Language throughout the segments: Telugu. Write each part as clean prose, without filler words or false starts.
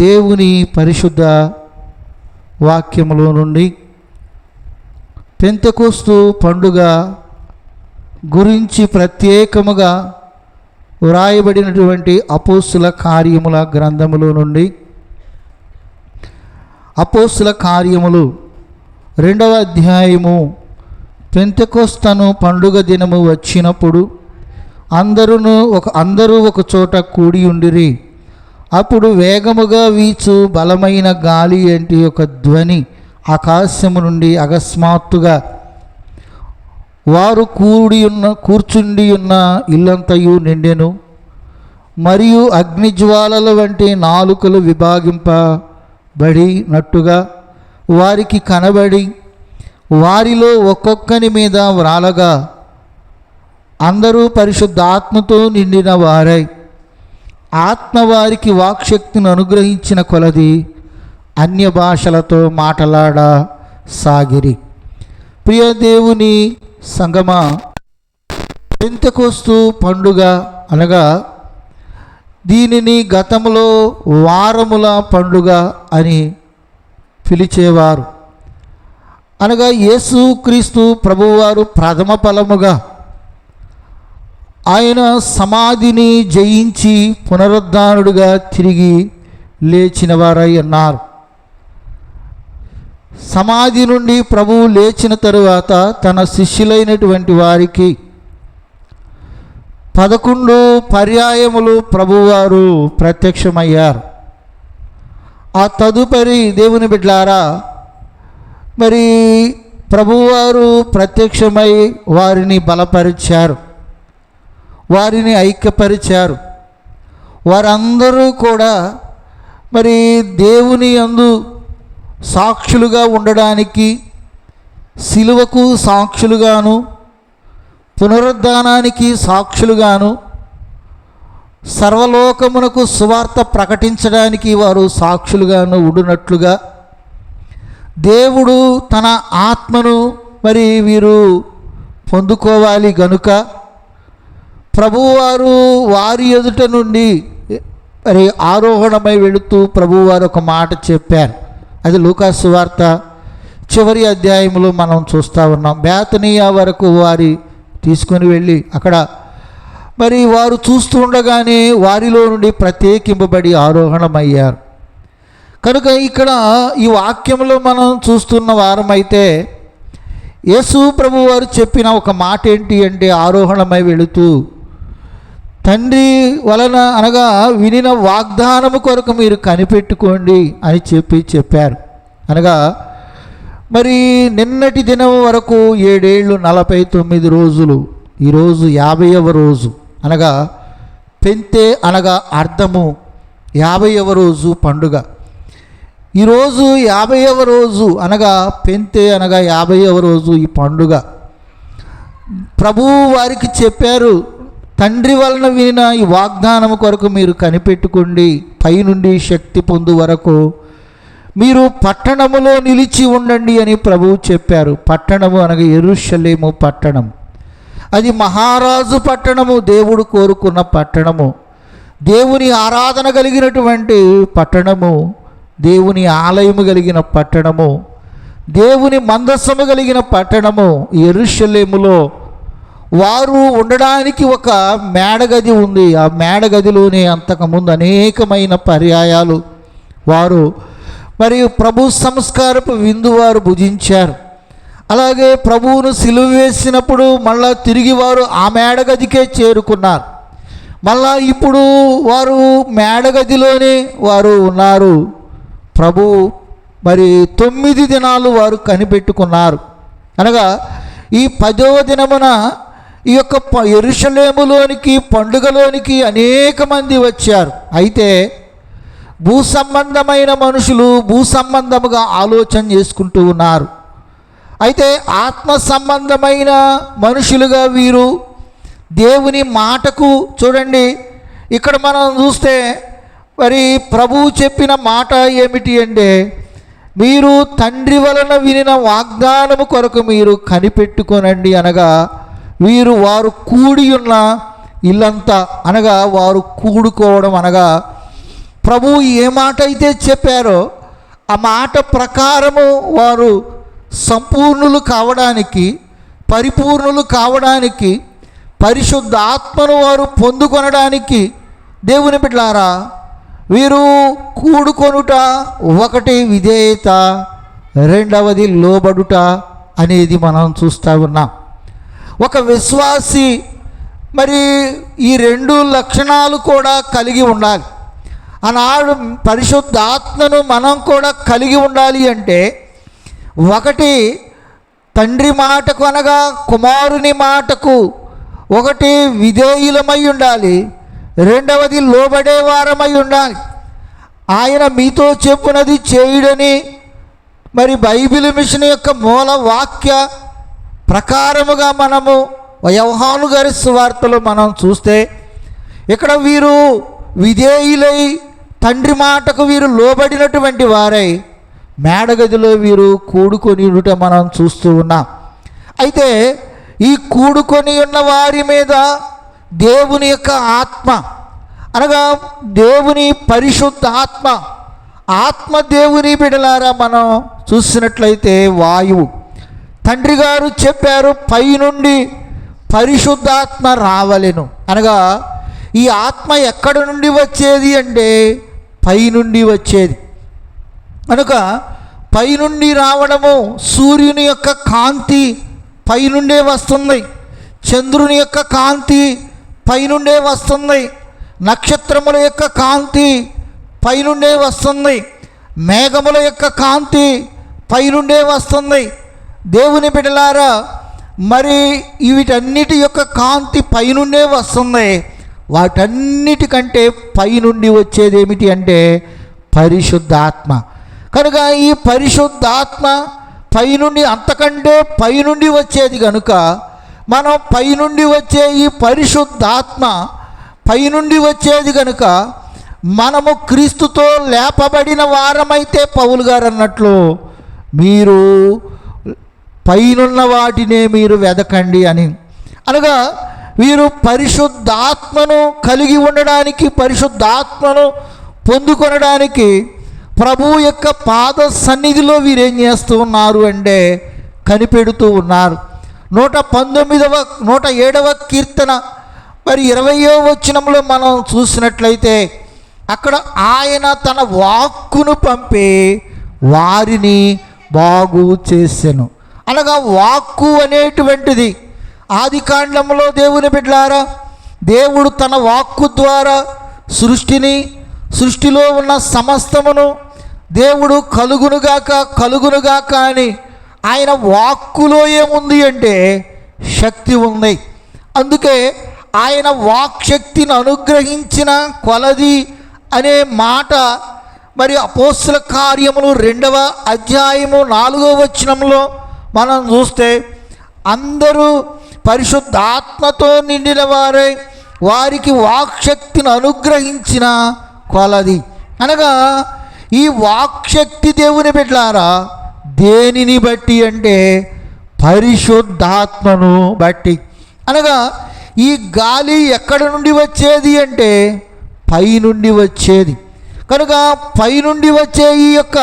దేవుని పరిశుద్ధ వాక్యములో నుండి పెంతెకోస్తు పండుగ గురించి ప్రత్యేకముగా వ్రాయబడినటువంటి అపోస్తుల కార్యముల గ్రంథములో నుండి అపోస్తుల కార్యములు 2వ అధ్యాయము. పెంతెకోస్తను పండుగ దినము వచ్చినప్పుడు అందరూ ఒక చోట కూడి ఉండిరి. అప్పుడు వేగముగా వీచు బలమైన గాలి వంటి ఒక ధ్వని ఆకాశము నుండి అకస్మాత్తుగా వారు కూర్చుండి ఉన్న ఇల్లంతయు నిండెను. మరియు అగ్నిజ్వాలల వంటి నాలుకలు విభాగింపబడినట్టుగా వారికి కనబడి వారిలో ఒక్కొక్కని మీద వ్రాలగా అందరూ పరిశుద్ధాత్మతో నిండిన వారై ఆత్మ వారికి వాక్శక్తిని అనుగ్రహించిన కొలది అన్య భాషలతో మాట్లాడసాగిరి. ప్రియ దేవుని సంగమా, పెంతెకోస్తు పండుగ అనగా దీనిని గతంలో వారముల పండుగ అని పిలిచేవారు. అనగా యేసుక్రీస్తు ప్రభువారు ప్రథమ ఫలముగా ఆయన సమాధిని జయించి పునరుద్ధానుడుగా తిరిగి లేచిన వారై ఉన్నారు. సమాధి నుండి ప్రభువు లేచిన తరువాత తన శిష్యులైనటువంటి వారికి 11 పర్యాయములు ప్రభువారు ప్రత్యక్షమయ్యారు. ఆ తదుపరి దేవుని బిడ్డలారా, మరి ప్రభువారు ప్రత్యక్షమై వారిని బలపరిచారు, వారిని ఐక్యపరిచారు. వారందరూ కూడా మరి దేవుని యందు సాక్షులుగా ఉండడానికి, సిలువకు సాక్షులుగాను, పునరుద్ధానానికి సాక్షులుగాను, సర్వలోకమునకు సువార్త ప్రకటించడానికి వారు సాక్షులుగాను ఉండునట్లుగా దేవుడు తన ఆత్మను మరి వీరు పొందుకోవాలి గనుక ప్రభువారు వారి ఎదుట నుండి మరి ఆరోహణమై వెళుతూ ప్రభువారు ఒక మాట చెప్పారు. అది లూకా సువార్త చివరి అధ్యాయంలో మనం చూస్తూ ఉన్నాం. బేతనియా వరకు వారి తీసుకొని వెళ్ళి అక్కడ మరి వారు చూస్తూ ఉండగానే వారిలో నుండి ప్రత్యేకింపబడి ఆరోహణమయ్యారు. కనుక ఇక్కడ ఈ వాక్యంలో మనం చూస్తున్న వారమైతే యేసు ప్రభు వారు చెప్పిన ఒక మాట ఏంటి అంటే, ఆరోహణమై వెళుతూ తండ్రి వలన అనగా వినిన వాగ్దానము కొరకు మీరు కనిపెట్టుకోండి అని చెప్పారు. అనగా మరి నిన్నటి దినం వరకు 7 ఏళ్ళు 49 రోజులు, ఈరోజు 50వ రోజు అనగా పెంతె అనగా అర్థము 50వ రోజు పండుగ. ఈరోజు 50వ రోజు అనగా పెంతె అనగా 50వ రోజు ఈ పండుగ. ప్రభువు వారికి చెప్పారు, తండ్రి వలన వినిన ఈ వాగ్దానము కొరకు మీరు కనిపెట్టుకోండి, పైనుండి శక్తి పొందు వరకు మీరు పట్టణములో నిలిచి ఉండండి అని ప్రభువు చెప్పారు. పట్టణము అనగా యెరూషలేము పట్టణం. అది మహారాజు పట్టణము, దేవుడు కోరుకున్న పట్టణము, దేవుని ఆరాధన కలిగినటువంటి పట్టణము, దేవుని ఆలయము కలిగిన పట్టణము, దేవుని మందస్సము కలిగిన పట్టణము. యెరూషలేములో వారు ఉండడానికి ఒక మేడగది ఉంది. ఆ మేడగదిలోనే అంతకుముందు అనేకమైన పర్యాయాలు వారు మరియు ప్రభు సంస్కారపు విందు వారు భుజించారు. అలాగే ప్రభువును సిలువ వేసినప్పుడు మళ్ళా తిరిగి వారు ఆ మేడగదికే చేరుకున్నారు. మళ్ళా ఇప్పుడు వారు మేడగదిలోనే వారు ఉన్నారు. ప్రభు మరి 9 దినాలు వారు కనిపెట్టుకున్నారు. అనగా ఈ 10వ దినమున ఈ యొక్క యెరూషలేములోనికి పండుగలోనికి అనేక మంది వచ్చారు. అయితే భూ సంబంధమైన మనుషులు భూ సంబంధముగా ఆలోచన చేసుకుంటూ ఉన్నారు. అయితే ఆత్మ సంబంధమైన మనుషులుగా వీరు దేవుని మాటకు, చూడండి ఇక్కడ మనం చూస్తే మరి ప్రభువు చెప్పిన మాట ఏమిటి అంటే, మీరు తండ్రి వలన వినిన వాగ్దానము కొరకు మీరు కనిపెట్టుకోనండి అనగా వారు కూడి ఉన్న ఇల్లంతా అనగా వారు కూడుకోవడం అనగా ప్రభువు ఏ మాట అయితే చెప్పారో ఆ మాట ప్రకారము వారు సంపూర్ణులు కావడానికి, పరిపూర్ణులు కావడానికి, పరిశుద్ధ ఆత్మను వారు పొందుకొనడానికి దేవుని బిడ్డలారా వీరు కూడుకొనుట, ఒకటి విధేయత, రెండవది లోబడుట అనేది మనం చూస్తూ ఉన్నాం. ఒక విశ్వాసి మరి ఈ రెండు లక్షణాలు కూడా కలిగి ఉండాలి. ఆనాడు పరిశుద్ధ ఆత్మను మనం కూడా కలిగి ఉండాలి అంటే, ఒకటి తండ్రి మాటకు అనగా కుమారుని మాటకు ఒకటి విధేయులమై ఉండాలి, రెండవది లోబడే వారమై ఉండాలి. ఆయన మీతో చెప్పునది చేయుడని మరి బైబిల్ మిషన్ యొక్క మూల వాక్య ప్రకారముగా మనము యోహాను గారి సువార్తలో మనం చూస్తే ఇక్కడ వీరు విధేయులై తండ్రి మాటకు వీరు లోబడినటువంటి వారై మేడగదిలో వీరు కూడుకొని ఉండుట మనం చూస్తూ ఉన్నాం. అయితే ఈ కూడుకొని ఉన్న వారి మీద దేవుని యొక్క ఆత్మ అనగా దేవుని పరిశుద్ధ ఆత్మ దేవుని బిడలారా మనం చూసినట్లయితే వాయువు. తండ్రి గారు చెప్పారు పైనుండి పరిశుద్ధాత్మ రావలెను అనగా ఈ ఆత్మ ఎక్కడి నుండి వచ్చేది అంటే పైనుండి వచ్చేది. కనుక పైనుండి రావడము, సూర్యుని యొక్క కాంతి పైనుండే వస్తుంది, చంద్రుని యొక్క కాంతి పైనుండే వస్తుంది, నక్షత్రముల యొక్క కాంతి పైనుండే వస్తుంది, మేఘముల యొక్క కాంతి పైనుండే వస్తుంది. దేవుని బిడ్డలారా మరి వీటన్నిటి యొక్క కాంతి పైనుండే వస్తుంది. వాటన్నిటికంటే పైనుండి వచ్చేది ఏమిటి అంటే పరిశుద్ధాత్మ. కనుక ఈ పరిశుద్ధాత్మ పైనుండి, అంతకంటే పైనుండి వచ్చేది కనుక మనం పైనుండి వచ్చే ఈ పరిశుద్ధాత్మ పైనుండి వచ్చేది కనుక మనము క్రీస్తుతో లేపబడిన వారమైతే పౌలు గారు అన్నట్లు మీరు పైనున్న వాటినే మీరు వెదకండి అని అనగా వీరు పరిశుద్ధాత్మను కలిగి ఉండడానికి, పరిశుద్ధాత్మను పొందుకొనడానికి ప్రభువు యొక్క పాద సన్నిధిలో వీరేం చేస్తూ ఉన్నారు అంటే కనిపెడుతూ ఉన్నారు. 107వ కీర్తన మరి 20వ వచనంలో మనం చూసినట్లయితే అక్కడ ఆయన తన వాక్కును పంపి వారిని బాగు చేసెను అనగా వాక్కు అనేటువంటిది ఆదికాండంలో దేవుని బిడ్డలారా దేవుడు తన వాక్కు ద్వారా సృష్టిలో ఉన్న సమస్తమును దేవుడు కలుగునుగాక అని ఆయన వాక్కులో ఏముంది అంటే శక్తి ఉంది. అందుకే ఆయన వాక్శక్తిని అనుగ్రహించిన కొలది అనే మాట మరి అపోస్తల కార్యములు 2వ అధ్యాయము 4వ వచనంలో మనం చూస్తే అందరూ పరిశుద్ధాత్మతో నిండిన వారై వారికి వాక్శక్తిని అనుగ్రహించిన కొలది అనగా ఈ వాక్శక్తి దేవుని బిడ్డలారా దేనిని బట్టి అంటే పరిశుద్ధాత్మను బట్టి అనగా ఈ గాలి ఎక్కడి నుండి వచ్చేది అంటే పైనుండి వచ్చేది. కనుక పైనుండి వచ్చే ఈ యొక్క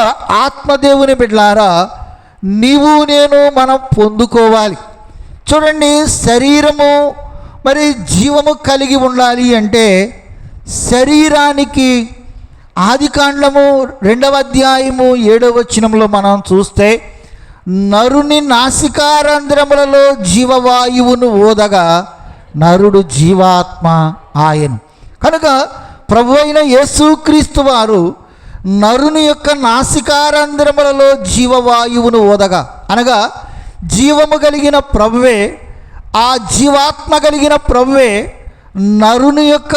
ఆత్మదేవుని బిడ్డలారా నీవు నేను మనం పొందుకోవాలి. చూడండి, శరీరము మరి జీవము కలిగి ఉండాలి అంటే శరీరానికి ఆదికాండము 2వ అధ్యాయము 7వ వచనంలో మనం చూస్తే నరుని నాసికారంధ్రములలో జీవవాయువును ఊదగా నరుడు జీవాత్మ ఆయను. కనుక ప్రభు అయిన యేసుక్రీస్తు వారు నరుని యొక్క నాసికారంధ్రములలో జీవవాయువును ఊదగా అనగా జీవము కలిగిన ప్రభువే, ఆ జీవాత్మ కలిగిన ప్రభువే నరుని యొక్క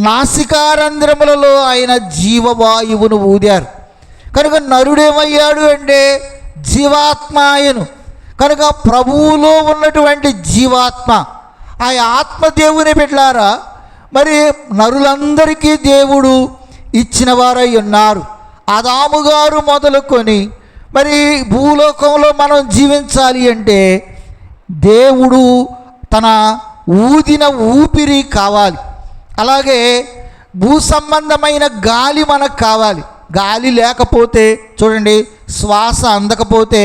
నాసికారంధ్రములలో ఆయన జీవవాయువును ఊదారు. కనుక నరుడేమయ్యాడు అంటే జీవాత్మ ఆయను. కనుక ప్రభువులో ఉన్నటువంటి జీవాత్మ ఆ ఆత్మదేవుని బిడ్డలారా మరి నరులందరికీ దేవుడు ఇచ్చిన వారై ఉన్నారు. ఆదాము గారు మొదలుకొని మరి భూలోకంలో మనం జీవించాలి అంటే దేవుడు తన ఊదిన ఊపిరి కావాలి. అలాగే భూ సంబంధమైన గాలి మనకు కావాలి. గాలి లేకపోతే చూడండి, శ్వాస అందకపోతే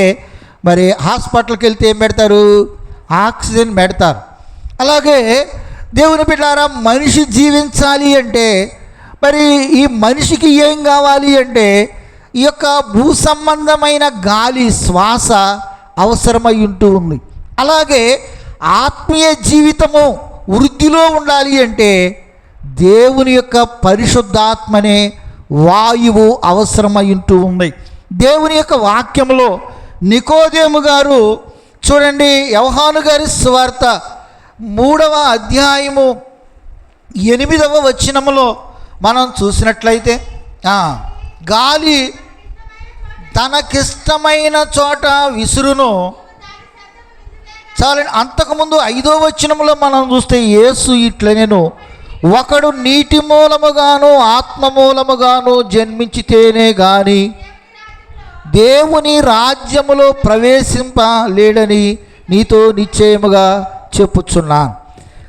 మరి హాస్పిటల్కి వెళ్తే ఏం పెడతారు? ఆక్సిజన్ పెడతారు. అలాగే దేవుని బిడ్డలారా, మనిషి జీవించాలి అంటే మరి ఈ మనిషికి ఏం కావాలి అంటే ఈ యొక్క భూ సంబంధమైన గాలి, శ్వాస అవసరమై ఉంటూ ఉంది. అలాగే ఆత్మీయ జీవితము వృద్ధిలో ఉండాలి అంటే దేవుని యొక్క పరిశుద్ధాత్మనే వాయువు అవసరమై ఉంటూ ఉంది. దేవుని యొక్క వాక్యంలో నికోదేము గారు చూడండి, యోహాను గారి సువార్త 3వ అధ్యాయము 8వ వచనములో మనం చూసినట్లయితే, గాలి తనకిష్టమైన చోట విసురును. చాలండి. అంతకుముందు 5వ వచనంలో మనం చూస్తే యేసు ఇట్లనెను, ఒకడు నీటి మూలముగాను ఆత్మ మూలముగాను జన్మించితేనే గాని దేవుని రాజ్యములో ప్రవేశింపలేడని నీతో నిశ్చయముగా చెప్పుచున్నాను.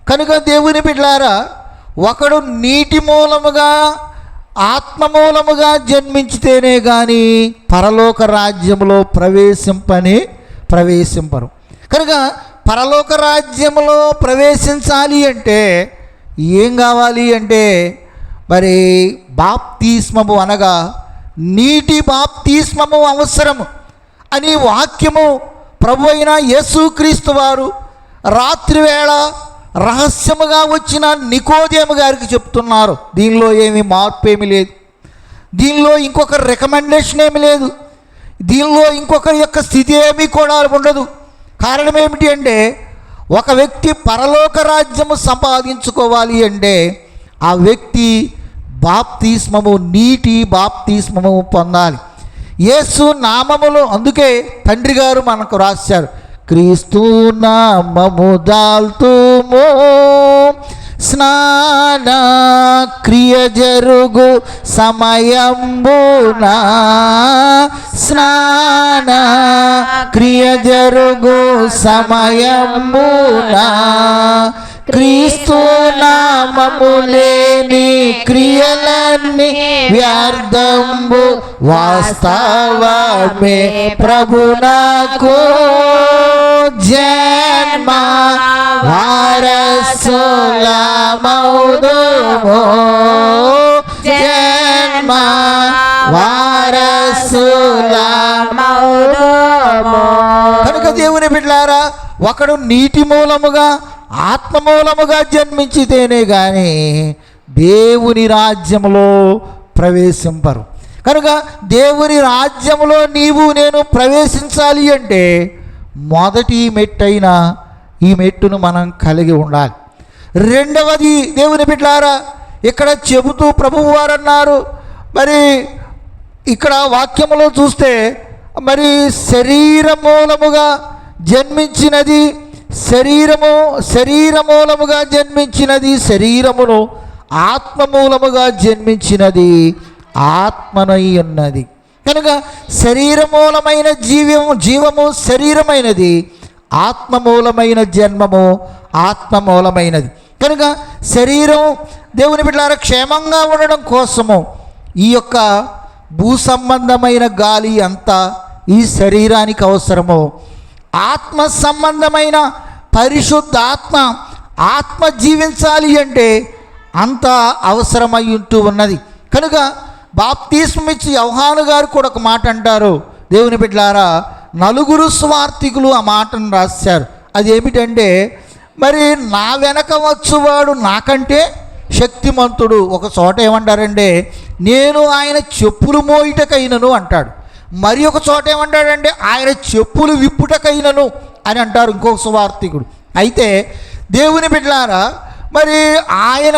కనుక దేవుని బిడ్డలారా, ఒకడు నీటి మూలముగా ఆత్మ మూలముగా జన్మించితేనే కానీ పరలోక రాజ్యములో ప్రవేశింపరు. కనుక పరలోక రాజ్యములో ప్రవేశించాలి అంటే ఏం కావాలి అంటే మరి బాప్తిస్మము అనగా నీటి బాప్తిస్మము అవసరము అని వాక్యము ప్రభు అయిన యేసుక్రీస్తు వారు రాత్రివేళ రహస్యముగా వచ్చిన నికోదేము గారికి చెప్తున్నారు. దీనిలో ఏమీ మార్పు ఏమీ లేదు, దీనిలో ఇంకొక రికమెండేషన్ ఏమీ లేదు, దీనిలో ఇంకొకరి యొక్క స్థితి ఏమీ కూడా ఉండదు. కారణం ఏమిటి అంటే ఒక వ్యక్తి పరలోక రాజ్యము సంపాదించుకోవాలి అంటే ఆ వ్యక్తి బాప్తిస్మము, నీటి బాప్తిస్మము పొందాలి. యేసు నామములో, అందుకే తండ్రి గారు మనకు రాశారు, క్రీస్తు నామము దాల్తుము స్నాన క్రియ జరుగు సమయంబున, స్నాన క్రియ జరుగు సమయంబున క్రీస్తు నామము లేని క్రియలన్నీ వ్యర్థంబు, వాస్తవమే ప్రభునకు జన్మ వారసులమౌదుము, జన్మ వారసులమౌదుము. కనుక దేవుని బిడ్డలారా, ఒకడు నీటి మూలముగా ఆత్మ మూలముగా జన్మించితేనే కానీ దేవుని రాజ్యములో ప్రవేశింపరు. కనుక దేవుని రాజ్యములో నీవు నేను ప్రవేశించాలి అంటే మొదటి మెట్టైన ఈ మెట్టును మనం కలిగి ఉండాలి. రెండవది దేవుని బిడ్డలారా, ఇక్కడ చెబుతూ ప్రభువు వారు అన్నారు, మరి ఇక్కడ వాక్యములో చూస్తే మరి శరీర మూలముగా జన్మించినది శరీరమూలముగా జన్మించినది శరీరమును, ఆత్మ మూలముగా జన్మించినది ఆత్మనై ఉన్నది. కనుక శరీరమూలమైన జీవము శరీరమైనది, ఆత్మమూలమైన జన్మము ఆత్మమూలమైనది. కనుక శరీరం దేవుని బిడ్డలారా క్షేమంగా ఉండడం కోసము ఈ యొక్క భూ సంబంధమైన గాలి అంతా ఈ శరీరానికి అవసరము. ఆత్మ సంబంధమైన పరిశుద్ధాత్మ ఆత్మ జీవించాలి అంటే అంత అవసరమై ఉంటూ ఉన్నది. కనుక బాప్తిస్మమిచ్చి యోహాను గారు కూడా ఒక మాట అంటారు. దేవుని బిడ్డలారా, 4 సువార్తికులు ఆ మాటను రాశారు. అది ఏమిటంటే, మరి నా వెనక వచ్చువాడు నాకంటే శక్తిమంతుడు. ఒక చోట ఏమంటారంటే, నేను ఆయన చెప్పులు మోయుటకైనను అంటాడు. మరి ఒక చోట ఏమంటాడంటే, ఆయన చెప్పులు విప్పుటకైనను అని అంటారు ఇంకొక సువార్తికుడు. అయితే దేవుని బిడ్డలారా, మరి ఆయన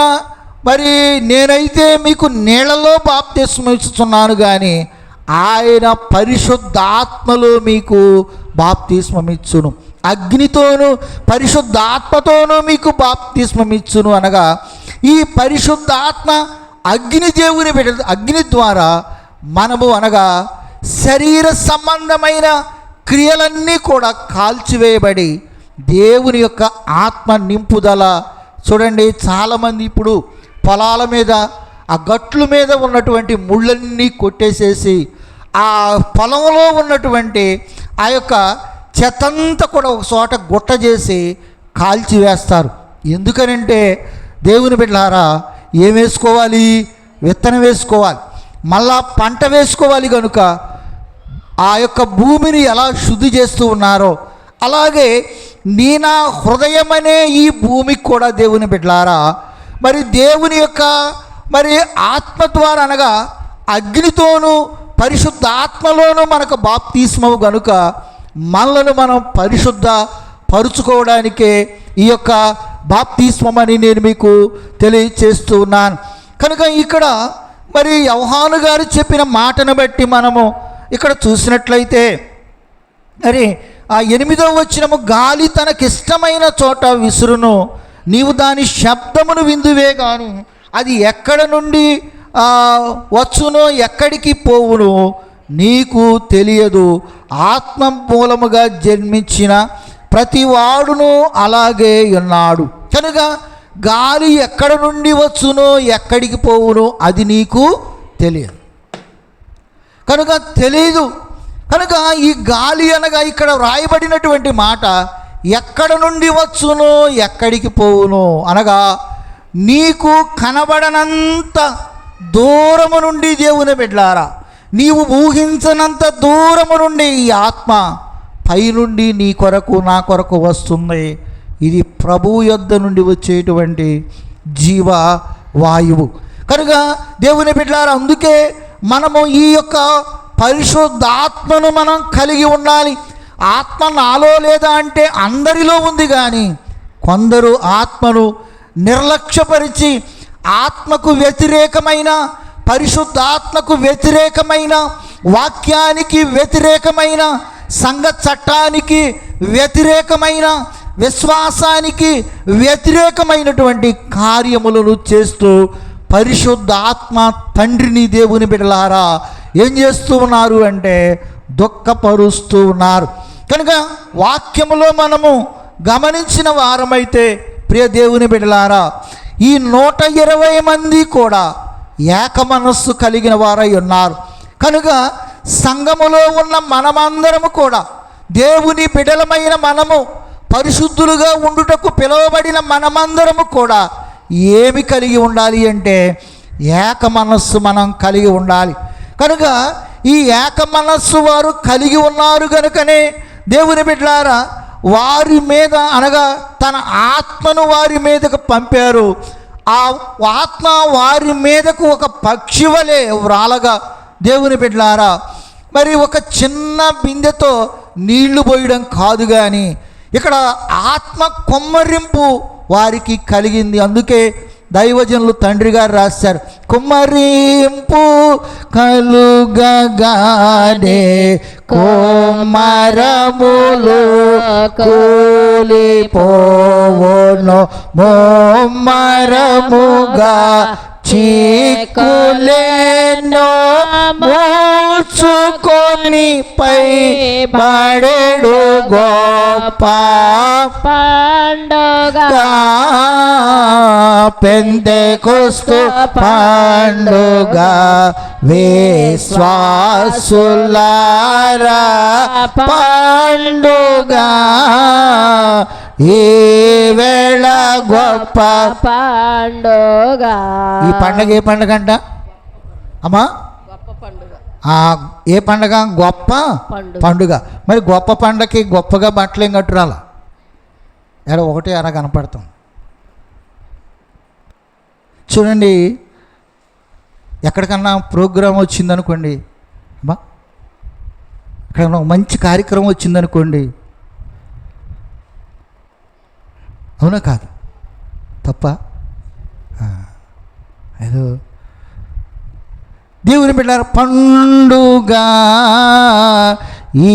మరి నేనైతే మీకు నీళ్లలో బాప్తిస్మం ఇస్తున్నాను కానీ ఆయన పరిశుద్ధాత్మలో మీకు బాప్తిస్మం ఇచ్చును, అగ్నితోనూ పరిశుద్ధాత్మతోనూ మీకు బాప్తిస్మం ఇచ్చును అనగా ఈ పరిశుద్ధాత్మ అగ్ని దేవుని బిడ్డ, అగ్ని ద్వారా మనము అనగా శరీర సంబంధమైన క్రియలన్నీ కూడా కాల్చివేయబడి దేవుని యొక్క ఆత్మ నింపుదల. చూడండి, చాలామంది ఇప్పుడు పొలాల మీద ఆ గట్లు మీద ఉన్నటువంటి ముళ్ళన్నీ కొట్టేసేసి ఆ పొలంలో ఉన్నటువంటి ఆ యొక్క చెత్తంతా కూడా ఒక చోట గుట్ట చేసి కాల్చివేస్తారు. ఎందుకనంటే దేవుని బిడ్డలారా, ఏం వేసుకోవాలి? విత్తనం వేసుకోవాలి, మళ్ళా పంట వేసుకోవాలి. కనుక ఆ యొక్క భూమిని ఎలా శుద్ధి చేస్తూ ఉన్నారో అలాగే నా హృదయం అనే ఈ భూమికి కూడా దేవుని బిడ్డలారా మరి దేవుని యొక్క మరి ఆత్మ ద్వారా అనగా అగ్నితోనూ పరిశుద్ధ ఆత్మలోనూ మనకు బాప్తిస్మము కనుక మనలను మనం పరిశుద్ధ పరుచుకోవడానికే ఈ యొక్క బాప్తిస్మం అని నేను మీకు తెలియచేస్తూ ఉన్నాను. కనుక ఇక్కడ మరి యోహాను గారు చెప్పిన మాటను బట్టి మనము ఇక్కడ చూసినట్లయితే మరి ఆ 8వ వచనము, గాలి తనకిష్టమైన చోట విసురును, నీవు దాని శబ్దమును విందువే గాను అది ఎక్కడ నుండి వచ్చునో ఎక్కడికి పోవునో నీకు తెలియదు. ఆత్మ మూలముగా జన్మించిన ప్రతి వాడును అలాగే ఉన్నాడు. కనుక గాలి ఎక్కడ నుండి వచ్చునో ఎక్కడికి పోవునో అది నీకు తెలియదు. కనుక తెలియదు. కనుక ఈ గాలి అనగా ఇక్కడ వ్రాయబడినటువంటి మాట ఎక్కడ నుండి వచ్చునో ఎక్కడికి పోవునో అనగా నీకు కనబడనంత దూరము నుండి దేవుని బిడ్డలారా, నీవు ఊహించనంత దూరము నుండి ఈ ఆత్మ పైనుండి నీ కొరకు నా కొరకు వస్తుంది. ఇది ప్రభువు యొద్ద నుండి వచ్చేటువంటి జీవ వాయువు. కనుక దేవుని బిడ్డలారా, అందుకే మనము ఈ యొక్క పరిశుద్ధాత్మను మనం కలిగి ఉండాలి. ఆత్మ నాలో లేదా అంటే అందరిలో ఉంది, కానీ కొందరు ఆత్మను నిర్లక్ష్యపరిచి ఆత్మకు వ్యతిరేకమైన, పరిశుద్ధాత్మకు వ్యతిరేకమైన, వాక్యానికి వ్యతిరేకమైన, సంఘ చట్టానికి వ్యతిరేకమైన, విశ్వాసానికి వ్యతిరేకమైనటువంటి కార్యములను చేస్తూ పరిశుద్ధాత్మ తండ్రిని దేవుని బిడ్డలారా ఏం చేస్తూ ఉన్నారు అంటే దుఃఖపరుస్తూ ఉన్నారు. కనుక వాక్యములో మనము గమనించిన వారమైతే ప్రియ దేవుని బిడ్డలారా, ఈ 120 మంది కూడా ఏక మనస్సు కలిగిన వారై ఉన్నారు. కనుక సంఘములో ఉన్న మనమందరము కూడా, దేవుని బిడ్డలమైన మనము, పరిశుద్ధులుగా ఉండుటకు పిలువబడిన మనమందరము కూడా ఏమి కలిగి ఉండాలి అంటే ఏక మనస్సు మనం కలిగి ఉండాలి. కనుక ఈ ఏక మనస్సు వారు కలిగి ఉన్నారు కనుకనే దేవుని బిడ్డలారా వారి మీద అనగా తన ఆత్మను వారి మీదకు పంపారు. ఆ ఆత్మ వారి మీదకు ఒక పక్షి వలె వ్రాలగా దేవుని బిడ్డలారా మరి ఒక చిన్న బిందెతో నీళ్లు పోయడం కాదు, కానీ ఇక్కడ ఆత్మ కొమ్మరింపు వారికి కలిగింది. అందుకే దైవజనులు తండ్రి గారు రాశారు, కుమ్మరింపు కలుగగానే కోమరములు కూలిపోవును, మోమరముగా చీకులేనో మూర్చుకొని పై పడెడు గొప్ప పండుగ పెంతెకొస్తు పండుగ విశ్వాసులారా పండుగ ఈ వేళ గొప్ప పండుగ. ఈ పండుగ ఏ పండుగ అంట అమ్మా? గొప్ప పండుగ. ఏ పండుగ? గొప్ప పండుగ. మరి గొప్ప పండుగకి గొప్పగా బట్టలు ఏం కట్టురాల? ఎడ ఒకటి అర కనపడతాం. చూడండి, ఎక్కడికన్నా ప్రోగ్రాం వచ్చిందనుకోండి, అమ్మా ఎక్కడన్నా మంచి కార్యక్రమం వచ్చిందనుకోండి, అవునా కాదు? తప్ప ఏదో దేవుని బిడ్డలారా పండుగ ఈ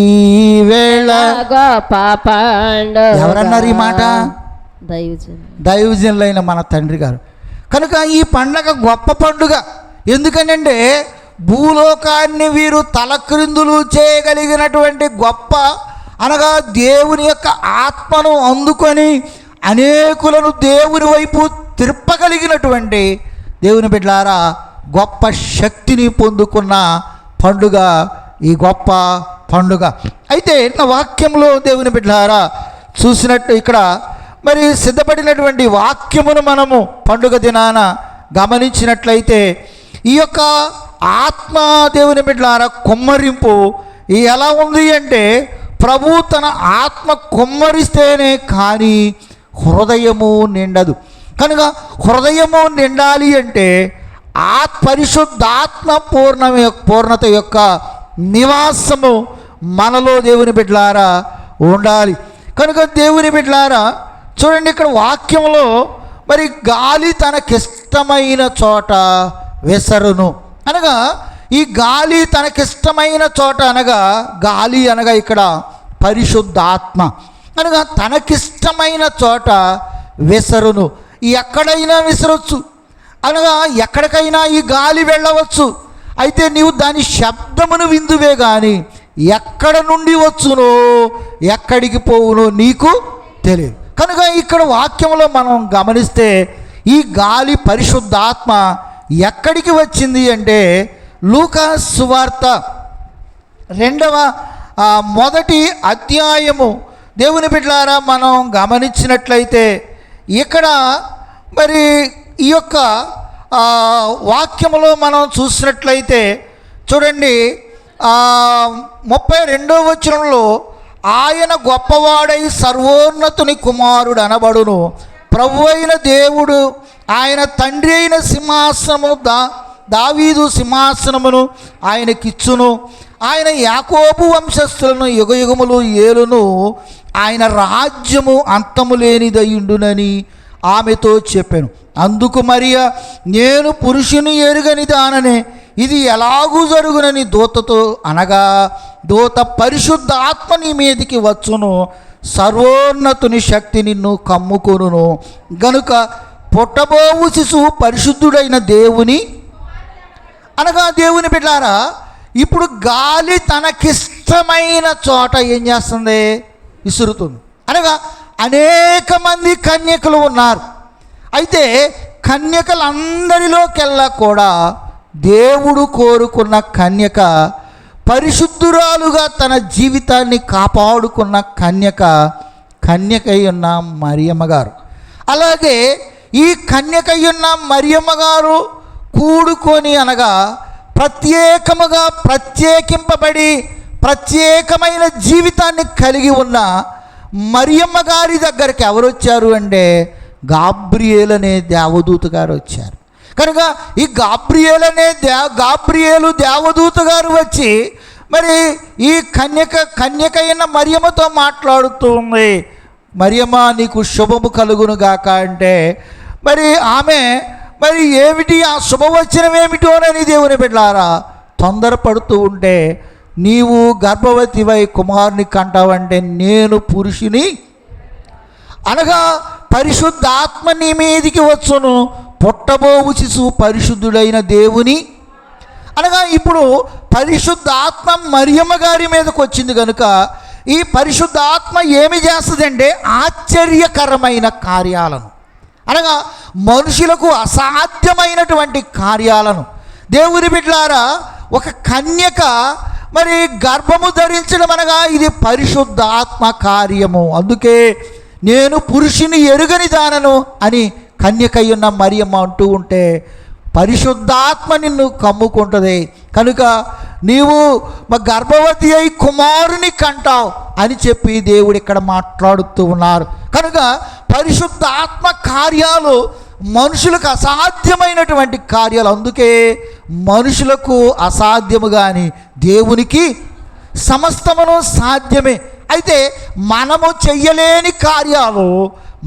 వేళ గొప్ప పండుగ. ఎవరన్నారు ఈ మాట? దైవజనులైన మన తండ్రి గారు. కనుక ఈ పండుగ గొప్ప పండుగ. ఎందుకనంటే భూలోకాన్ని వీరు తలక్రిందులు చేయగలిగినటువంటి గొప్ప అనగా దేవుని యొక్క ఆత్మను అందుకొని అనేకులను దేవుని వైపు తిప్పగలిగినటువంటి దేవుని బిడ్డలారా గొప్ప శక్తిని పొందుకున్న పండుగ ఈ గొప్ప పండుగ. అయితే నా వాక్యంలో దేవుని బిడ్డలారా చూసినట్టు ఇక్కడ మరి సిద్ధపడినటువంటి వాక్యమును మనము పండుగ దినాన గమనించినట్లయితే ఈ యొక్క ఆత్మ దేవుని బిడ్డలారా కుమ్మరింపు ఎలా ఉంది అంటే ప్రభు తన ఆత్మ కుమ్మరిస్తేనే కానీ హృదయము నిండదు. కనుక హృదయము నిండాలి అంటే పరిశుద్ధాత్మ పూర్ణత యొక్క నివాసము మనలో దేవుని బిడ్డలారా ఉండాలి. కనుక దేవుని బిడ్డలారా చూడండి, ఇక్కడ వాక్యంలో మరి గాలి తనకిష్టమైన చోట విసరును అనగా, ఈ గాలి తనకిష్టమైన చోట అనగా గాలి అనగా ఇక్కడ పరిశుద్ధాత్మ అనగా తనకిష్టమైన చోట విసరును. ఎక్కడైనా విసరవచ్చు అనగా ఎక్కడికైనా ఈ గాలి వెళ్ళవచ్చు. అయితే నీవు దాని శబ్దమును విందువే కానీ ఎక్కడ నుండి వచ్చునో ఎక్కడికి పోవునో నీకు తెలియదు. కనుక ఇక్కడ వాక్యంలో మనం గమనిస్తే ఈ గాలి పరిశుద్ధాత్మ ఎక్కడికి వచ్చింది అంటే లూకా సువార్త 2వ మొదటి అధ్యాయము దేవుని బిడ్డలారా మనం గమనించినట్లయితే ఇక్కడ మరి ఈ యొక్క వాక్యములో మనం చూసినట్లయితే చూడండి 32వ వచనంలో ఆయన గొప్పవాడై సర్వోన్నతుని కుమారుడు అనబడును, ప్రభు అయిన దేవుడు ఆయన తండ్రి అయిన సింహాసనము దావీదు సింహాసనమును ఆయనకిచ్చును, ఆయన యాకోబు వంశస్థులను యుగయుగములు ఏలును, ఆయన రాజ్యము అంతము లేనిదయుండునని ఆమెతో చెప్పాను. అందుకు మరియా నేను పురుషుని ఎరుగని దాననే ఇది ఎలాగూ జరుగునని దూతతో అనగా, దూత పరిశుద్ధాత్మ నీ మీదికి వచ్చును, సర్వోన్నతుని శక్తి నిన్ను కమ్ముకొనును గనుక పుట్టబోవు శిశువు పరిశుద్ధుడైన దేవుని అనగా దేవుని బిడ్డారా ఇప్పుడు గాలి తనకిష్టమైన చోట ఏం చేస్తుంది? విసురుతుంది. అనగా అనేక మంది కన్యకలు ఉన్నారు. అయితే కన్యకలందరిలోకెల్లా కూడా దేవుడు కోరుకున్న కన్యక, పరిశుద్ధురాలుగా తన జీవితాన్ని కాపాడుకున్న కన్యకయ్యున్న మరియమ్మ గారు. అలాగే ఈ కన్యకయ్యున్న మరియమ్మ గారు కూడుకొని అనగా ప్రత్యేకముగా ప్రత్యేకింపబడి ప్రత్యేకమైన జీవితాన్ని కలిగి ఉన్న మరియమ్మ గారి దగ్గరికి ఎవరు వచ్చారు అంటే గాబ్రియేల్ అనే దేవదూత గారు వచ్చారు. కనుక ఈ గాబ్రియేలు దేవదూత గారు వచ్చి మరి ఈ కన్యకైన మరియమ్మతో మాట్లాడుతూ ఉంది. మరియమ్మ నీకు శుభము కలుగును గాక అంటే మరి ఆమె మరి ఏమిటి ఆ శుభవచనం ఏమిటోనని దేవుని బిడ్డలారా తొందరపడుతూ ఉంటే, నీవు గర్భవతివై కుమారుని కంటావంటే నేను పురుషుని అనగా పరిశుద్ధాత్మ నీ మీదికి వచ్చును, పుట్టబోవు శిశువు పరిశుద్ధుడైన దేవుని అనగా ఇప్పుడు పరిశుద్ధాత్మ మరియమ్మ గారి మీదకి వచ్చింది కనుక ఈ పరిశుద్ధాత్మ ఏమి చేస్తుందంటే ఆశ్చర్యకరమైన కార్యాలను అనగా మనుషులకు అసాధ్యమైనటువంటి కార్యాలను దేవుని బిడ్డలారా ఒక కన్యక మరి గర్భము ధరించడం అనగా ఇది పరిశుద్ధాత్మ కార్యము. అందుకే నేను పురుషుని ఎరుగని దానను అని కన్యకయ్యున్న మరియమ్మ అంటూ ఉంటే పరిశుద్ధాత్మ నిన్ను కమ్ముకుంటుంది కనుక నీవు గర్భవతి అయి కుమారుని కంటావు అని చెప్పి దేవుడు ఇక్కడ మాట్లాడుతూ ఉన్నారు. కనుక పరిశుద్ధాత్మ కార్యాలు మనుషులకు అసాధ్యమైనటువంటి కార్యాలు. అందుకే మనుషులకు అసాధ్యము కానీ దేవునికి సమస్తమును సాధ్యమే. అయితే మనము చెయ్యలేని కార్యాలు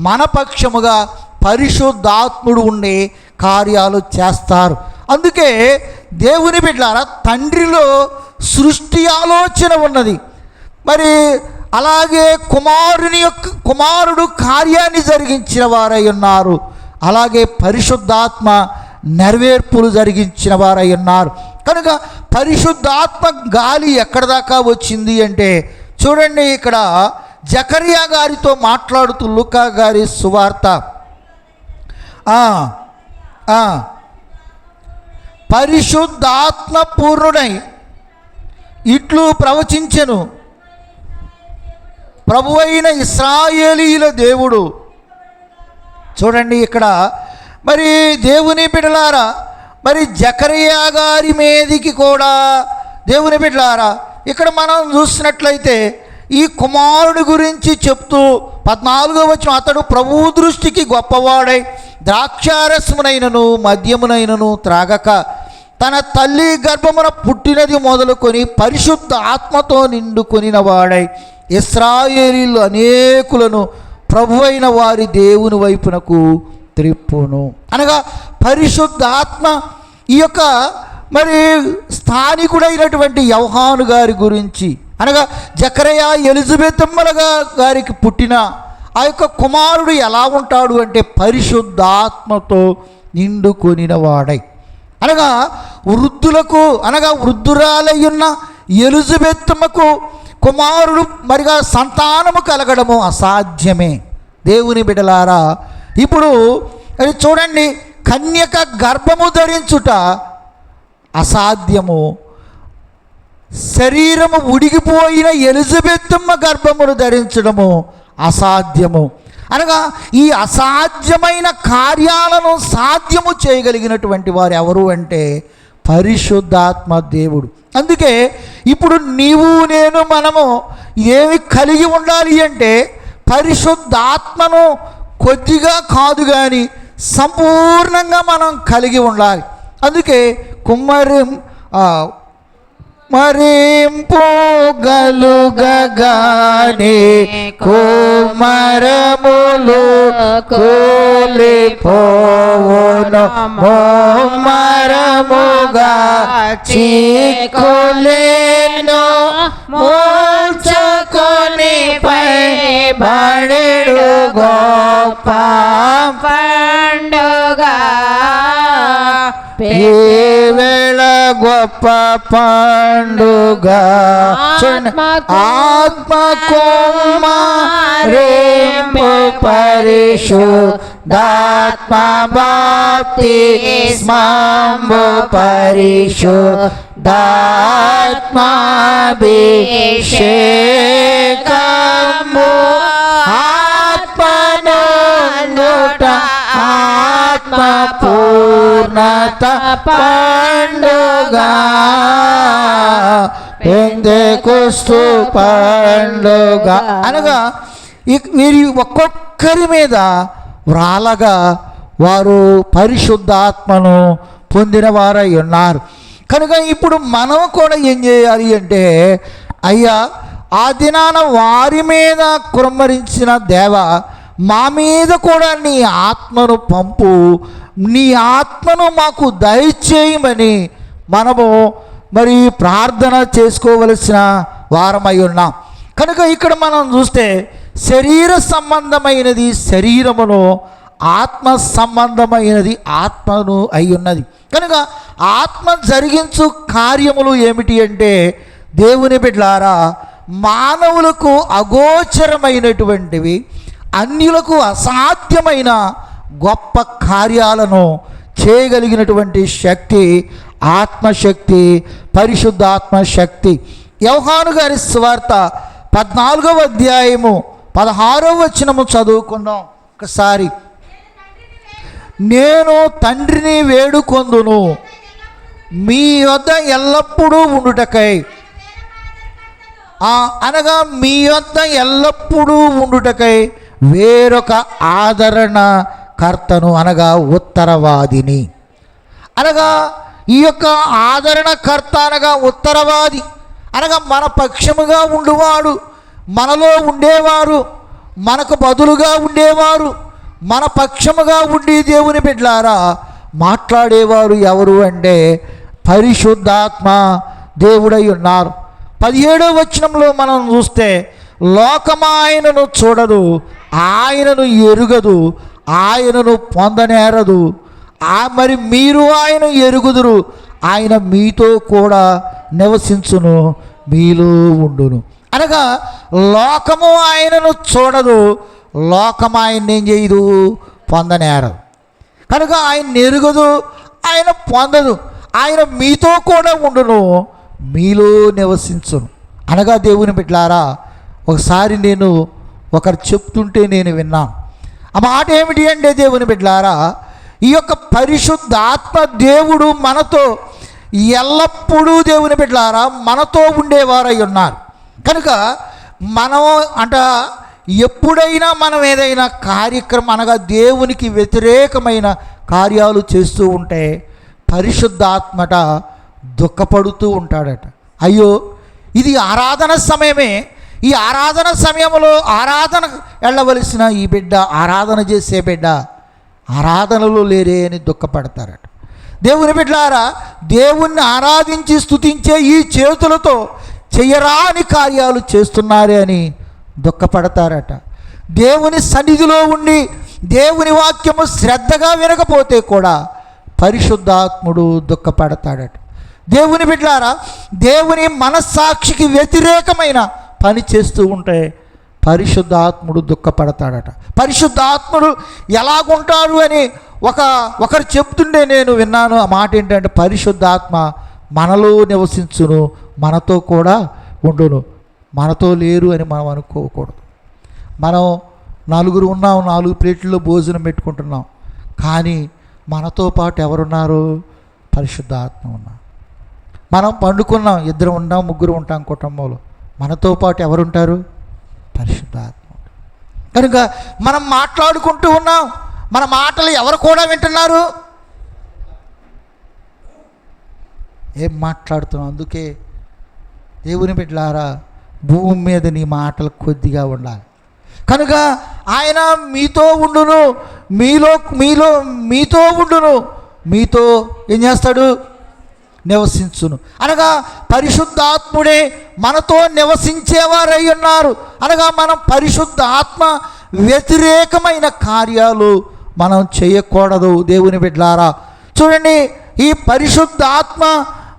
మన పక్షముగా పరిశుద్ధాత్ముడు ఉండే కార్యాలు చేస్తారు. అందుకే దేవుని బిడ్డలారా తండ్రిలో సృష్టి ఆలోచన ఉన్నది. మరి అలాగే కుమారుడు కార్యాన్ని జరిగించిన వారై ఉన్నారు. అలాగే పరిశుద్ధాత్మ నెరవేర్పులు జరిగించిన వారై ఉన్నారు. కనుక పరిశుద్ధాత్మ గాలి ఎక్కడి దాకా వచ్చింది అంటే చూడండి, ఇక్కడ జకరియా గారితో మాట్లాడుతూ లూకా గారి సువార్త పరిశుద్ధాత్మ పూర్ణుడై ఇట్లు ప్రవచించెను, ప్రభువైన ఇశ్రాయేలీయుల దేవుడు. చూడండి ఇక్కడ మరి దేవుని బిడ్డలారా, మరి జకరియా గారి మీదికి కూడా దేవుని బిడ్డలారా ఇక్కడ మనం చూసినట్లయితే ఈ కుమారుడి గురించి చెప్తూ 14వ వచనం, అతడు ప్రభువు దృష్టికి గొప్పవాడై ద్రాక్షారసమునైనను మద్యమునైనను త్రాగక తన తల్లి గర్భమున పుట్టినది మొదలుకొని పరిశుద్ధ ఆత్మతో నిండుకొనిన వాడై ఇశ్రాయేలీయులు అనేకులను ప్రభువైన వారి దేవుని వైపునకు త్రిప్పును. అనగా పరిశుద్ధాత్మ ఈ యొక్క మరి స్థానికుడైనటువంటి యోహాను గారి గురించి, అనగా జకరియా ఎలిజబెతమ్మల గారికి పుట్టిన ఆ యొక్క కుమారుడు ఎలా ఉంటాడు అంటే పరిశుద్ధాత్మతో నిండుకొనిన వాడై, అనగా వృద్ధులకు అనగా వృద్ధురాలయ్యున్న ఎలిజబెతమ్మకు కుమారుడు మరిగా సంతానము కలగడము అసాధ్యమే. దేవుని బిడలారా, ఇప్పుడు అది చూడండి, కన్యక గర్భము ధరించుట అసాధ్యము. శరీరము ఉడిగిపోయిన ఎలిజబెతమ్మ గర్భమును ధరించడము అసాధ్యము. అనగా ఈ అసాధ్యమైన కార్యాలను సాధ్యము చేయగలిగినటువంటి వారు ఎవరు అంటే పరిశుద్ధాత్మ దేవుడు. అందుకే ఇప్పుడు నీవు నేను మనము ఏమి కలిగి ఉండాలి అంటే పరిశుద్ధాత్మను కొద్దిగా కాదు కానీ సంపూర్ణంగా మనం కలిగి ఉండాలి. అందుకే మరింపుగలుగగానే కుమరములు కూలిపోవును, మోమరముగా చీకులేను, మూర్ఛకొని పై బడెడు గొప్ప పండుగ, వేళ గొప్ప పండుగ. ఆత్మకుమారింపు పరిశుద్ధాత్మ బాప్తిస్మము పరిశుద్ధాత్మాభిషేకము, ఆత్మనందుట ఆత్మ పూర్ణత పండుగ, పెంతెకొస్తు పండుగ. అనగా వీరి ఒక్కొక్కరి మీద వ్రాలగా వారు పరిశుద్ధాత్మను పొందిన వారై ఉన్నారు. కనుక ఇప్పుడు మనం కూడా ఏం చేయాలి అంటే, అయ్యా ఆ దినాన వారి మీద కుమ్మరించిన దేవ, మా మీద కూడా నీ ఆత్మను పంపు, నీ ఆత్మను మాకు దయచేయమని మనము మరి ప్రార్థన చేసుకోవలసిన వారమై ఉన్నాం. కనుక ఇక్కడ మనం చూస్తే శరీర సంబంధమైనది శరీరమును, ఆత్మ సంబంధమైనది ఆత్మను అయి ఉన్నది. కనుక ఆత్మ జరిగించు కార్యములు ఏమిటి అంటే దేవుని బిడ్డలారా, మానవులకు అగోచరమైనటువంటివి, అన్యులకు అసాధ్యమైన గొప్ప కార్యాలను చేయగలిగినటువంటి శక్తి ఆత్మశక్తి, పరిశుద్ధాత్మ శక్తి. యోహాను గారి సువార్త 14వ అధ్యాయము 16వ వచనము చదువుకుందాం ఒకసారి. నేను తండ్రిని వేడుకొందును మీ వద్ద ఎల్లప్పుడూ ఉండుటకై, అనగా మీ వద్ద ఎల్లప్పుడూ ఉండుటకై వేరొక ఆదరణకర్తను, అనగా ఉత్తరవాదిని. అనగా ఈ యొక్క ఆదరణకర్త అనగా ఉత్తరవాది, అనగా మన పక్షముగా ఉండువాడు, మనలో ఉండేవారు, మనకు బదులుగా ఉండేవారు, మన పక్షముగా ఉండి దేవుని బిడ్డలారా మాట్లాడేవారు ఎవరు అంటే పరిశుద్ధాత్మ దేవుడై ఉన్నారు. 17వ వచనంలో మనం చూస్తే, లోకము ఆయనను చూడదు, ఆయనను ఎరుగదు, ఆయనను పొందనేరదు, మరి మీరు ఆయన ఎరుగుదురు, ఆయన మీతో కూడా నివసించును, మీలో ఉండును. అనగా లోకము ఆయనను చూడదు, లోకము ఆయన్ని ఏం చేయదు, పొందనేరదు. కనుక ఆయన ఎరుగదు, ఆయన పొందదు. ఆయన మీతో కూడా ఉండును, మీలో నివసించును. అనగా దేవుని బిడ్డలారా, ఒకసారి నేను ఒకరు చెప్తుంటే నేను విన్నాను. ఆ మాట ఏమిటి అంటే దేవుని బిడ్డలారా, ఈ యొక్క పరిశుద్ధాత్మ దేవుడు మనతో ఎల్లప్పుడూ దేవుని బిడ్డలారా మనతో ఉండేవారై ఉన్నారు. కనుక మనం ఎప్పుడైనా మనం ఏదైనా కార్యక్రమం అనగా దేవునికి వ్యతిరేకమైన కార్యాలు చేస్తూ ఉంటే పరిశుద్ధాత్మట దుఃఖపడుతూ ఉంటాడట. అయ్యో, ఇది ఆరాధన సమయమే, ఈ ఆరాధన సమయంలో ఆరాధన వెళ్ళవలసిన ఈ బిడ్డ, ఆరాధన చేసే బిడ్డ ఆరాధనలో లేరే అని దుఃఖపడతారట. దేవుని బిడ్డలారా, దేవుణ్ణి ఆరాధించి స్తుతించే ఈ చేతులతో చెయ్యరాని కార్యాలు చేస్తున్నారే అని దుఃఖపడతారట. దేవుని సన్నిధిలో ఉండి దేవుని వాక్యము శ్రద్ధగా వినకపోతే కూడా పరిశుద్ధాత్ముడు దుఃఖపడతాడట. దేవుని బిడ్డలారా, దేవుని మనస్సాక్షికి వ్యతిరేకమైన పని చేస్తూ ఉంటే పరిశుద్ధాత్ముడు దుఃఖపడతాడట. పరిశుద్ధాత్ముడు ఎలాగుంటాడు అని ఒకరు చెప్తుండే నేను విన్నాను. ఆ మాట ఏంటంటే, పరిశుద్ధాత్మ మనలో నివసించును, మనతో కూడా ఉండును. మనతో లేరు అని మనం అనుకోకూడదు. మనం నలుగురు ఉన్నాం, 4 ప్లేట్లలో భోజనం పెట్టుకుంటున్నాం, కానీ మనతో పాటు ఎవరున్నారు? పరిశుద్ధాత్మ ఉన్నారు. మనం పండుకున్నాం, 2 ఉంటాం, 3 ఉంటాం కుటుంబంలో, మనతో పాటు ఎవరుంటారు? పరిశుద్ధాత్మ. కనుక మనం మాట్లాడుకుంటూ ఉన్నాం, మన మాటలు ఎవరు కూడా వింటున్నారు? ఏం మాట్లాడుతున్నాం? అందుకే దేవుని బిడ్డలారా, భూమి మీద నీ మాటలు కొద్దిగా ఉండాలి. కనుక ఆయన మీతో ఉండును, మీతో ఉండును, మీతో ఏం చేస్తాడు? నివసించును. అనగా పరిశుద్ధాత్ముడే మనతో నివసించేవారై ఉన్నారు. అనగా మనం పరిశుద్ధాత్మ వ్యతిరేకమైన కార్యాలు మనం చేయకూడదు. దేవుని బిడ్డలారా, చూడండి, ఈ పరిశుద్ధాత్మ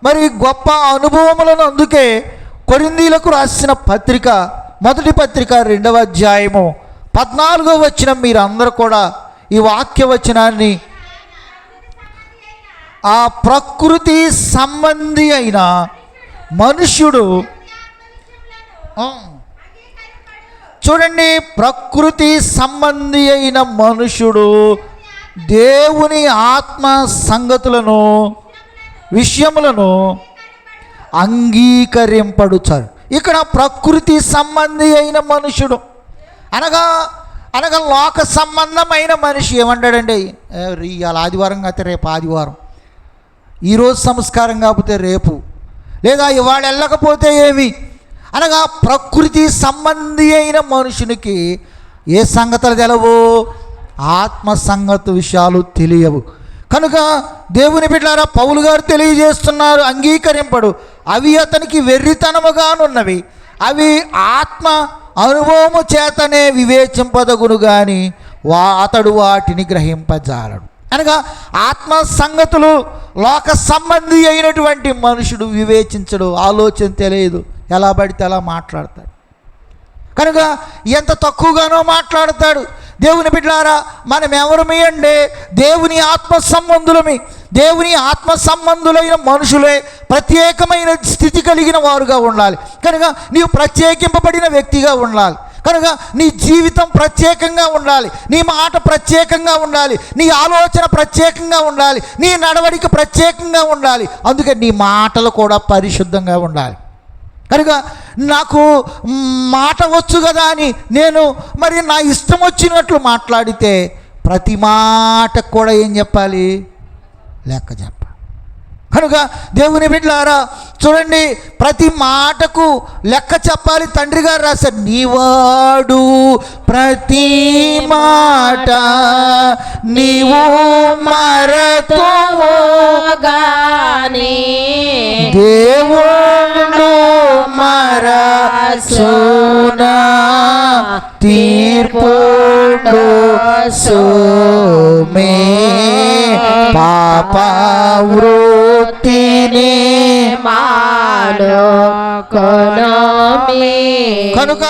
మరి గొప్ప అనుభవములను అందుకే కొరింథీయులకు రాసిన పత్రిక, మొదటి పత్రిక 2వ అధ్యాయము 14వ వచనం మీరు అందరూ కూడా ఈ వాక్య వచనాన్ని, ఆ ప్రకృతి సంబంధి అయిన మనుష్యుడు, చూడండి, ప్రకృతి సంబంధి అయిన మనుష్యుడు దేవుని ఆత్మ సంగతులను విషయములను అంగీకరింపడుచారు. ఇక్కడ ప్రకృతి సంబంధి అయిన మనుషుడు అనగా లోక సంబంధమైన మనిషి ఏమంటాడండి? ఇవాళ ఆదివారం కాకపోతే రేపు ఆదివారం, ఈరోజు సంస్కారం కాకపోతే రేపు, లేదా ఇవాళ వెళ్ళకపోతే ఏమి అనగా ప్రకృతి సంబంధి అయిన మనుషునికి ఏ సంగతులు తెలవు? ఆత్మ సంగతి విషయాలు తెలియవు. కనుక దేవుని బిడ్డలారా, పౌలు గారు తెలియజేస్తున్నారు, అంగీకరింపడు, అవి అతనికి వెర్రితనముగానున్నవి, అవి ఆత్మ అనుభవము చేతనే వివేచింపదగును గాని అతడు వాటిని గ్రహింపజాలడు. అనగా ఆత్మ సంగతులు లోక సంబంధి అయినటువంటి మనుషుడు వివేచించడు, ఆలోచన తెలియదు, ఎలా పడితే అలా మాట్లాడతాడు. కనుక ఎంత తక్కువగానో మాట్లాడతాడు. దేవుని బిడ్డలారా, మనం ఎవరమి అంటే దేవుని ఆత్మ సంబంధులమి. దేవుని ఆత్మ సంబంధులైన మనుషులే ప్రత్యేకమైన స్థితి కలిగిన వారుగా ఉండాలి. కనుక నీవు ప్రత్యేకింపబడిన వ్యక్తిగా ఉండాలి. కనుక నీ జీవితం ప్రత్యేకంగా ఉండాలి, నీ మాట ప్రత్యేకంగా ఉండాలి, నీ ఆలోచన ప్రత్యేకంగా ఉండాలి, నీ నడవడిక ప్రత్యేకంగా ఉండాలి. అందుకే నీ మాటలు కూడా పరిశుద్ధంగా ఉండాలి. కనుక నాకు మాట వచ్చు కదా అని నేను మరి నా ఇష్టం వచ్చినట్లు మాట్లాడితే ప్రతి మాటకు కూడా ఏం చెప్పాలి? లెక్క చెప్పాలి. కనుక దేవుని బిడ్డలారా, చూడండి, ప్రతి మాటకు లెక్క చెప్పాలి. తండ్రి గారు రాశారు, నీవాడు ప్రతి మాట నీవు మరతుగాని దేవుడు మరచునా తీర్పుడు సోమే పాపవృత్తిని మాను కనుక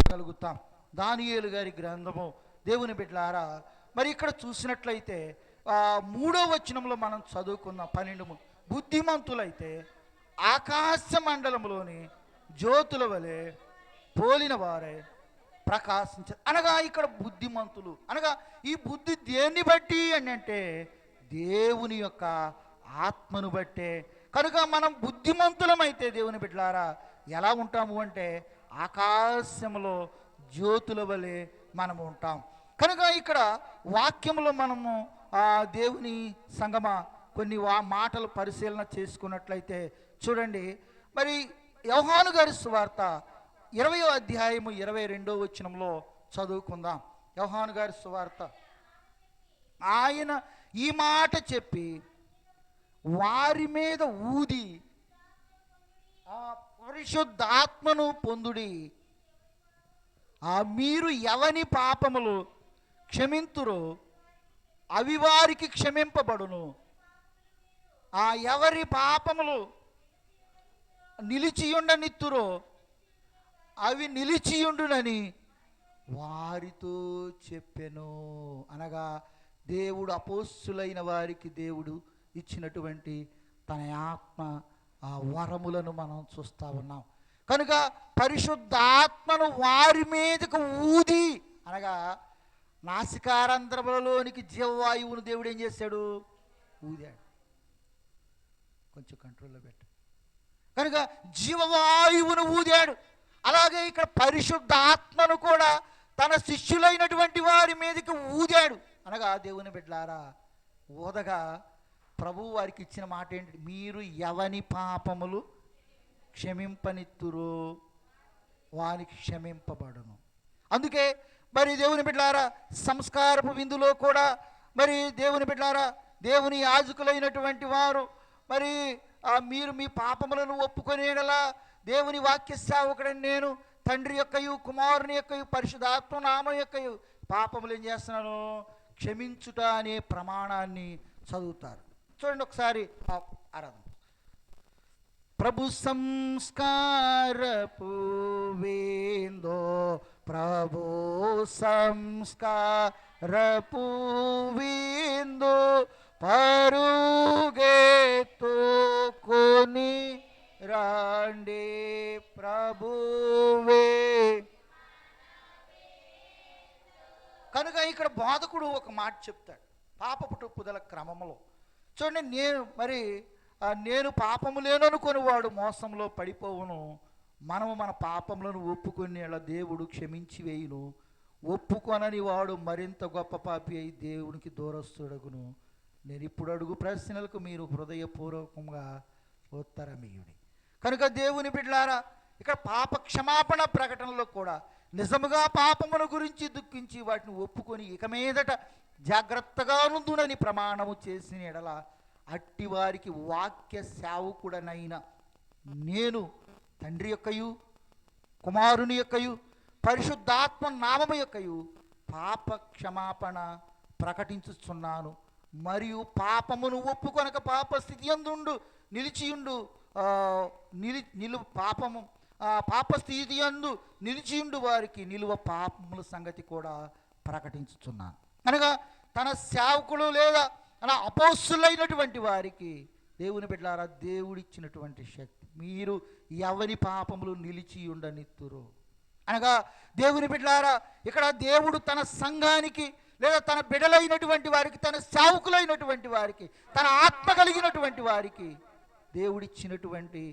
చూడగలుగుతాం. దానియేలు గారి గ్రంథము దేవుని బిడ్డలారా, మరి ఇక్కడ చూసినట్లయితే 3వ వచనంలో మనం చదువుకున్నాం 12 బుద్ధిమంతులైతే ఆకాశ మండలంలోని జ్యోతుల వలె పోలిన వారే ప్రకాశించారు. అనగా ఇక్కడ బుద్ధిమంతులు అనగా ఈ బుద్ధి దేన్ని బట్టి అని అంటే దేవుని యొక్క ఆత్మను బట్టే. కనుక మనం బుద్ధిమంతులమైతే దేవుని బిడ్డలారా ఎలా ఉంటాము అంటే ఆకాశంలో జ్యోతుల వలె మనము ఉంటాం. కనుక ఇక్కడ వాక్యంలో మనము దేవుని సంగమ కొన్ని మాటలు పరిశీలన చేసుకున్నట్లయితే చూడండి, మరి యోహాను గారి సువార్త 20వ అధ్యాయము 22వ వచనంలో చదువుకుందాం. యోహాను గారి సువార్త. ఆయన ఈ మాట చెప్పి వారి మీద ఊది ఆ పరిశుద్ధాత్మను పొందుడి, మీరు ఎవని పాపములు క్షమింతురో అవి వారికి క్షమింపబడును, ఎవరి పాపములు నిలిచియుండనిత్తురో అవి నిలిచియుండునని వారితో చెప్పెను. అనగా దేవుడు అపోస్తులైన వారికి దేవుడు ఇచ్చినటువంటి తన ఆత్మ వరములను మనం చూస్తూ ఉన్నాం. కనుక పరిశుద్ధాత్మను వారి మీదకు ఊది అనగా నాసికారంధ్రములలోనికి జీవవాయువును దేవుడు ఏం చేశాడు? ఊదాడు. కొంచెం కంట్రోల్లో పెట్టు. కనుక జీవవాయువును ఊదాడు. అలాగే ఇక్కడ పరిశుద్ధాత్మను కూడా తన శిష్యులైనటువంటి వారి మీదకి ఊదాడు. అనగా దేవుని బిడ్డలారా ఊదగా ప్రభువు వారికి ఇచ్చిన మాట ఏంటి? మీరు ఎవని పాపములు క్షమింపనిత్తురో వానికి క్షమింపబడును. అందుకే మరి దేవుని బిడ్డలారా సంస్కారపు విందులో కూడా మరి దేవుని బిడ్డలారా దేవుని యాజకులైనటువంటి వారు మరి మీరు మీ పాపములను ఒప్పుకొనేలా దేవుని వాక్య సేవకుడని నేను తండ్రి యొక్కయు కుమారుని యొక్కయు పరిశుద్ధాత్మ నామం యొక్కయు పాపములు ఏం చేస్తున్నాను? క్షమించుట అనే ప్రమాణాన్ని చదువుతారు. చూడండి ఒకసారి ఆరాధన. ప్రభు సంస్కారపు విందో, ప్రభు సంస్కారపు విందో పరుగెత్తుకొని రాండి ప్రభువే. కనుక ఇక్కడ బోధకుడు ఒక మాట చెప్తాడు పాపపు తప్పుదల క్రమంలో. చూడండి, నేను పాపము లేననుకొని వాడు మోసంలో పడిపోవును, మనము మన పాపములను ఒప్పుకొని అలా దేవుడు క్షమించి వేయును, ఒప్పుకొనని వాడు మరింత గొప్ప పాపి అయి దేవునికి దూరస్తుడగును. నేను ఇప్పుడు అడుగు ప్రశ్నలకు మీరు హృదయపూర్వకంగా ఉత్తరమీయుడి. కనుక దేవుని బిడ్డలారా ఇక్కడ పాప క్షమాపణ ప్రకటనలో కూడా నిజముగా పాపముల గురించి దుఃఖించి వాటిని ఒప్పుకొని ఇక మీదట జాగ్రత్తగా నుందునని ప్రమాణము చేసిన ఎడల అట్టి వారికి వాక్య సేవకుడనైన నేను తండ్రి యొక్కయు కుమారుని యొక్కయు పరిశుద్ధాత్మ నామము యొక్కయు పాప క్షమాపణ ప్రకటించుచున్నాను. మరియు పాపమును ఒప్పుకొనక పాప స్థితి యందు నిలిచియుండు పాప స్థితి యందు నిలిచియుండు వారికి నిలువ పాపముల సంగతి కూడా ప్రకటించుచున్నాను. అనగా తన సేవకులు లేదా అలా అపోస్తులైనటువంటి వారికి దేవుని బిడ్డలారా దేవుడిచ్చినటువంటి శక్తి, మీరు ఎవరి పాపములు నిలిచి ఉండనిత్తురు. అనగా దేవుని బిడ్డలారా ఇక్కడ దేవుడు తన సంఘానికి లేదా తన బిడ్డలైనటువంటి వారికి, తన సేవకులైనటువంటి వారికి, తన ఆత్మ కలిగినటువంటి వారికి దేవుడిచ్చినటువంటి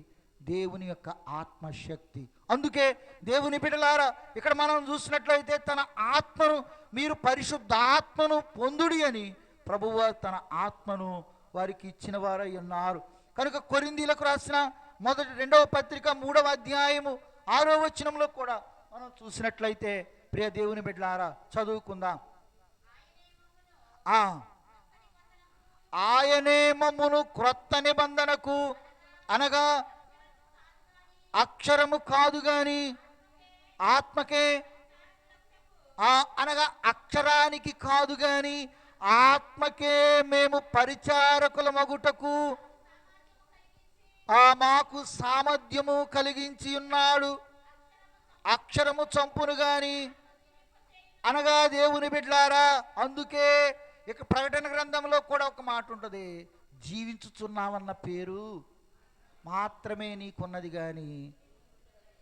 దేవుని యొక్క ఆత్మశక్తి. అందుకే దేవుని బిడ్డలారా ఇక్కడ మనం చూసినట్లయితే తన ఆత్మను మీరు పరిశుద్ధాత్మను పొందుడి అని ప్రభువు తన ఆత్మను వారికి ఇచ్చిన వారై ఉన్నారు. కనుక కొరింథీయులకు రాసిన 2వ పత్రిక 3వ అధ్యాయము 6వ వచనంలో కూడా మనం చూసినట్లయితే ప్రియ దేవుని బిడ్డలారా చదువుకుందాం. ఆయనే మమ్మును క్రొత్త నిబంధనకు అనగా అక్షరము కాదు గాని ఆత్మకే, అనగా అక్షరానికి కాదు గాని ఆత్మకే మేము పరిచారకుల మగుటకు మాకు సామర్థ్యము కలిగించి ఉన్నాడు. అక్షరము చంపును గాని అనగా దేవుని బిడ్డలారా, అందుకే ఇక ప్రకటన గ్రంథంలో కూడా ఒక మాట ఉంటుంది, జీవించుచున్నావన్న పేరు మాత్రమే నీకున్నది కానీ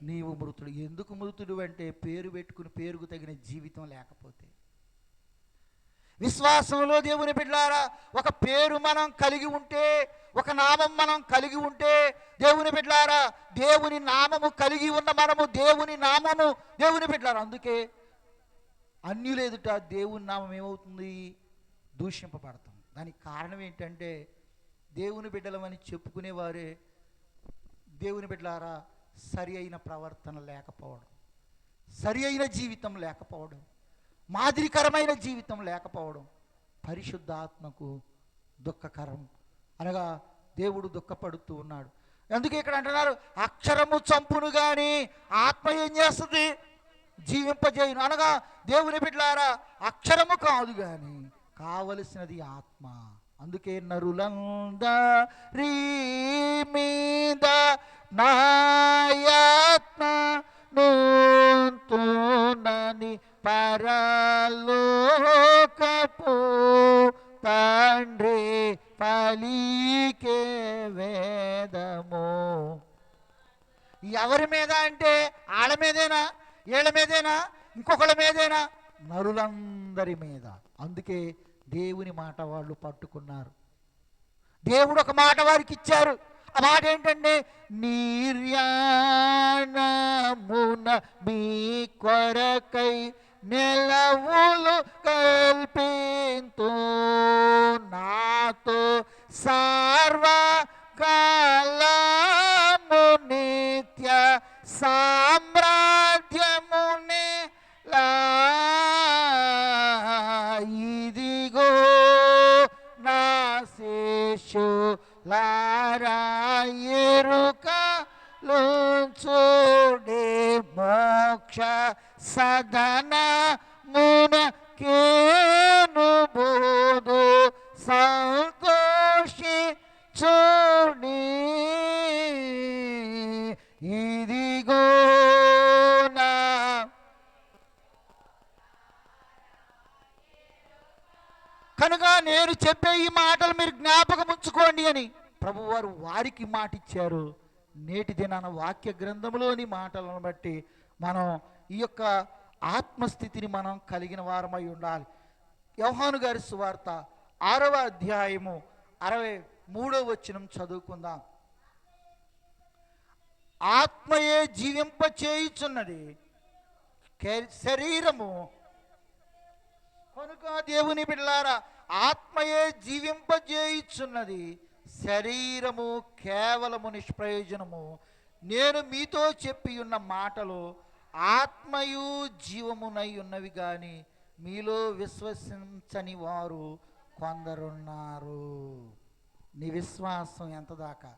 నీవు మృతుడు. ఎందుకు మృతుడు అంటే పేరు పెట్టుకుని పేరుకు తగిన జీవితం లేకపోతే. విశ్వాసంలో దేవుని బిడ్డలారా, ఒక పేరు మనం కలిగి ఉంటే, ఒక నామం మనం కలిగి ఉంటే, దేవుని బిడ్డలారా, దేవుని నామము కలిగి ఉన్న మనము దేవుని బిడ్డలారా, అందుకే అన్యుల ఎదుట దేవుని నామం ఏమవుతుంది? దూషింపబడతాం. దానికి కారణం ఏంటంటే దేవుని బిడ్డలమని చెప్పుకునేవారే దేవుని బిడ్డలారా సరి అయిన ప్రవర్తన లేకపోవడం, సరి అయిన జీవితం లేకపోవడం, మాదిరికరమైన జీవితం లేకపోవడం పరిశుద్ధాత్మకు దుఃఖకరం. అనగా దేవుడు దుఃఖపడుతూ ఉన్నాడు. అందుకే ఇక్కడ అంటున్నారు, అక్షరము చంపును కానీ ఆత్మ ఏం చేస్తుంది? జీవింపజేయును. అనగా దేవుని బిడ్డలారా, అక్షరము కాదు కానీ కావలసినది ఆత్మ. అందుకే నరులందరి మీద నాయాత్మ నూతునని పరలోకపు తండ్రి పలికే వేదము. ఎవరి మీద అంటే ఆళ్ళ మీదేనా, ఏళ్ళ మీదేనా, ఇంకొకళ్ళ మీదేనా? నరులందరి మీద. అందుకే దేవుని మాట వాళ్ళు పట్టుకున్నారు. దేవుడు ఒక మాట వారికి ఇచ్చారు. ఆ మాట ఏంటంటే, నిర్యాణమున మీ కొరకై నెలవులు కల్పింతు నాతో సార్వకాలము నిత్య సామ్రాజ్యమునే ఇదిగో నా శిష్యులారా ఎరుకలుంచుడే మోక్ష సదనమున కేనుబోధు సంతోషించుడి ఇదిగో నా. కనుక నేను చెప్పే ఈ మాటలు మీరు జ్ఞాపకం ఉంచుకోండి అని ప్రభువారు వారికి మాట ఇచ్చారు. నేటి దినాన వాక్య గ్రంథంలోని మాటలను బట్టి మనం ఈ యొక్క ఆత్మస్థితిని మనం కలిగిన వారమై ఉండాలి. యోహాను గారి సువార్త 6వ అధ్యాయము 63వ వచనం చదువుకుందాం. ఆత్మయే జీవింపచేయుచున్నది, శరీరము కనుక దేవుని బిడ్డలారా, ఆత్మయే జీవింపజేయుచున్నది, శరీరము కేవలము నిష్ప్రయోజనము. నేను మీతో చెప్పి ఉన్న మాటలు ఆత్మయు జీవమునై ఉన్నవి కానీ మీలో విశ్వసించని వారు కొందరున్నారు. నీ విశ్వాసం ఎంత దాకా?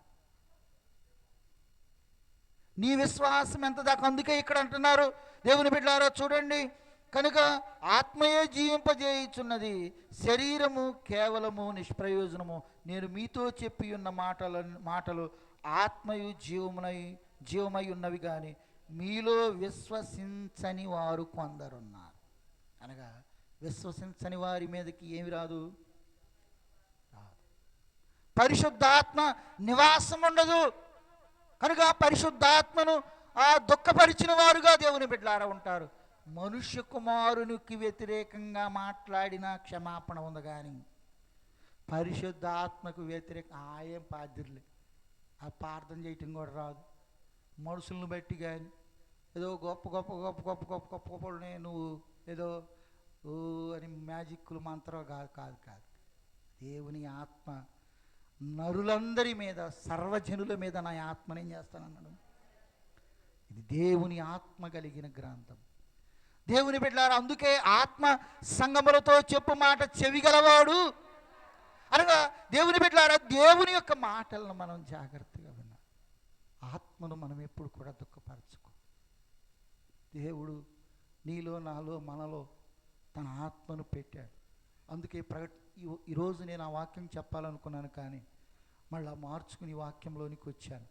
నీ విశ్వాసం ఎంత దాకా? అందుకే ఇక్కడ అంటున్నారు దేవుని బిడ్డలారా, చూడండి, కనుక ఆత్మయే జీవింపజేయుచున్నది, శరీరము కేవలము నిష్ప్రయోజనము. నేను మీతో చెప్పి ఉన్న మాటలు ఆత్మయు జీవమై ఉన్నవి కానీ మీలో విశ్వసించని వారు కొందరున్నారు. అనగా విశ్వసించని వారి మీదకి ఏమి రాదు? పరిశుద్ధాత్మ నివాసం ఉండదు. కనుక పరిశుద్ధాత్మను దుఃఖపరిచిన వారుగా దేవుని బిడ్డలారా ఉంటారు. మనుష్య కుమారునికి వ్యతిరేకంగా మాట్లాడిన క్షమాపణ ఉంది కానీ పరిశుద్ధాత్మకు ఏం పాదిర్లే, ఆ ప్రార్థన చేయటం కూడా రాదు. మనుషులను బట్టి కానీ ఏదో గొప్ప గొప్ప గొప్ప గొప్ప గొప్ప గొప్ప గొప్పనే నువ్వు ఏదో అని మ్యాజిక్లు మంత్రం కాదు. దేవుని ఆత్మ నరులందరి మీద, సర్వజనుల మీద నా ఆత్మని ఏం చేస్తానన్నాడు. ఇది దేవుని ఆత్మ కలిగిన గ్రంథం. దేవుని బిడ్డలారా, అందుకే ఆత్మ సంగములతో చెప్పు మాట చెవిగలవాడు అనగా దేవుని బిడ్డలారా, దేవుని యొక్క మాటలను మనం జాగ్రత్తగా విన్నాం. ఆత్మను మనం ఎప్పుడు కూడా దుఃఖపరచుకో. దేవుడు నీలో, నాలో, మనలో తన ఆత్మను పెట్టాడు. అందుకే ఈరోజు నేను ఆ వాక్యం చెప్పాలనుకున్నాను కానీ మళ్ళీ మార్చుకుని వాక్యంలోనికి వచ్చాను.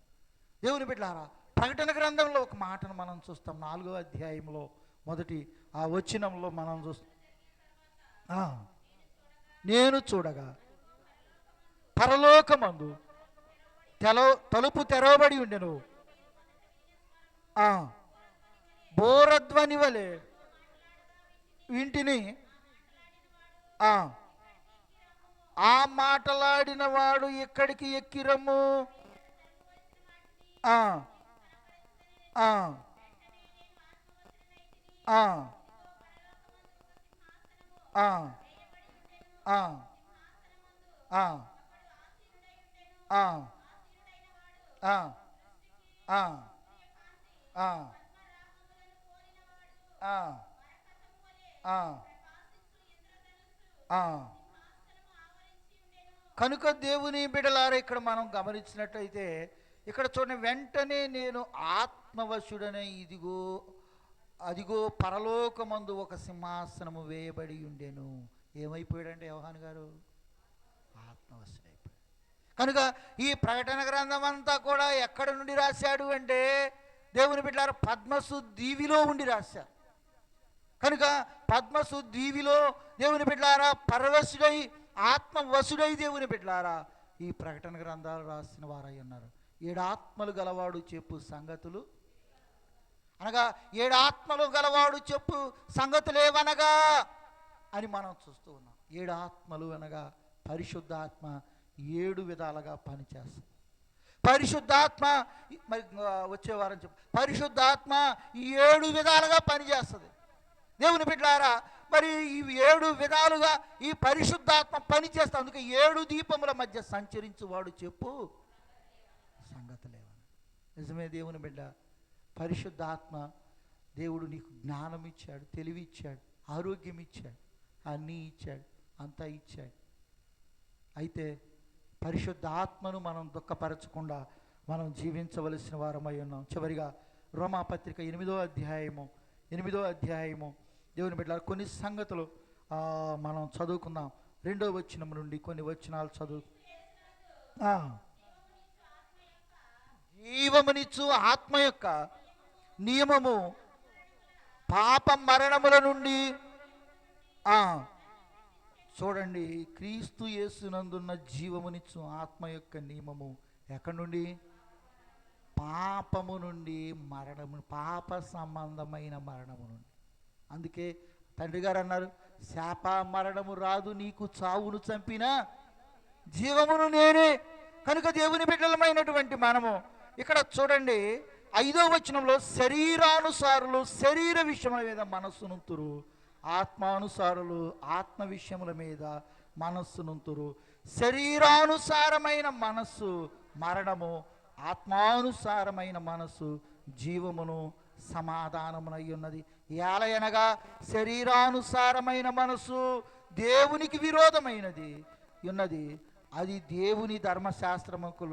దేవుని బిడ్డలారా, ప్రకటన గ్రంథంలో ఒక మాటను మనం చూస్తాం. 4వ అధ్యాయంలో మొదటి ఆ వచనంలో మనం చూస్తాం. నేను చూడగా పరలోకమందు తలుపు తెరవబడి ఉండెను. బోరధ్వని వలె ఇంటిని ఆ మాటలాడిన వాడు ఇక్కడికి ఎక్కిరమ్ము. కనుక దేవుని బిడలారా, ఇక్కడ మనం గమనించినట్లయితే ఇక్కడ చూడండి, వెంటనే నేను ఆత్మవశుడనే అదిగో పరలోకమందు ఒక సింహాసనము వేయబడి ఉండెను. ఏమైపోయాడంటే యోహాను గారు? ఆత్మవశుడైపోయాడు. కనుక ఈ ప్రకటన గ్రంథం అంతా కూడా ఎక్కడ నుండి రాశాడు అంటే దేవుని బిడ్డలారా పద్మసు దీవిలో ఉండి రాశారు. కనుక పద్మసు దీవిలో దేవుని బిడ్డలారా పరవశుడై ఆత్మవశుడై దేవుని బిడ్డలారా ఈ ప్రకటన గ్రంథాలు రాసిన వారై ఉన్నారు. 7 ఆత్మలు గలవాడు చెప్పు సంగతులు అనగా 7 ఆత్మలు గలవాడు చెప్పు సంగతులేవనగా అని మనం చూస్తూ ఉన్నాం. 7 ఆత్మలు అనగా పరిశుద్ధాత్మ 7 విధాలుగా పనిచేస్తుంది. పరిశుద్ధాత్మ మరి వచ్చే వారం చెప్పు, పరిశుద్ధాత్మ 7 విధాలుగా పనిచేస్తుంది. దేవుని బిడ్డలారా మరి ఈ 7 విధాలుగా ఈ పరిశుద్ధాత్మ పనిచేస్తా. అందుకే 7 దీపముల మధ్య సంచరించువాడు చెప్పు సంగతులేవని. నిజమే దేవుని బిడ్డ, పరిశుద్ధాత్మ దేవుడు నీకు జ్ఞానం ఇచ్చాడు, తెలివి ఇచ్చాడు, ఆరోగ్యం ఇచ్చాడు, అన్నీ ఇచ్చాడు, అంతా ఇచ్చాడు. అయితే పరిశుద్ధాత్మను మనం దుఃఖపరచకుండా మనం జీవించవలసిన వారమై ఉన్నాం. చివరిగా రోమాపత్రిక 8వ అధ్యాయము దేవుని బిడ్డలారా కొన్ని సంగతులు మనం చదువుకుందాం. 2వ వచనం నుండి కొన్ని వచనాలు చదువు. జీవమునిచ్చు ఆత్మ యొక్క నియమము పాప మరణముల నుండి చూడండి, క్రీస్తు యేసునందున్న జీవమునిచ్చు ఆత్మ యొక్క నియమము ఎక్కడి నుండి? పాపము నుండి, మరణము, పాప సంబంధమైన మరణము నుండి. అందుకే తండ్రి గారు అన్నారు, శాప మరణము రాదు నీకు, చావును చంపిన జీవమును నేనే. కనుక దేవుని బిడ్డలమైనటువంటి మనము ఇక్కడ చూడండి 5వ వచనంలో శరీరానుసారులు శరీర విషయముల మీద మనస్సునుంతురు, ఆత్మానుసారులు ఆత్మ విషయముల మీద మనస్సునుంతురు. శరీరానుసారమైన మనస్సు మరణము, ఆత్మానుసారమైన మనస్సు జీవమును సమాధానమునై ఉన్నది. ఏలయనగా శరీరానుసారమైన మనస్సు దేవునికి విరోధమైనది ఉన్నది, అది దేవుని ధర్మశాస్త్రముకు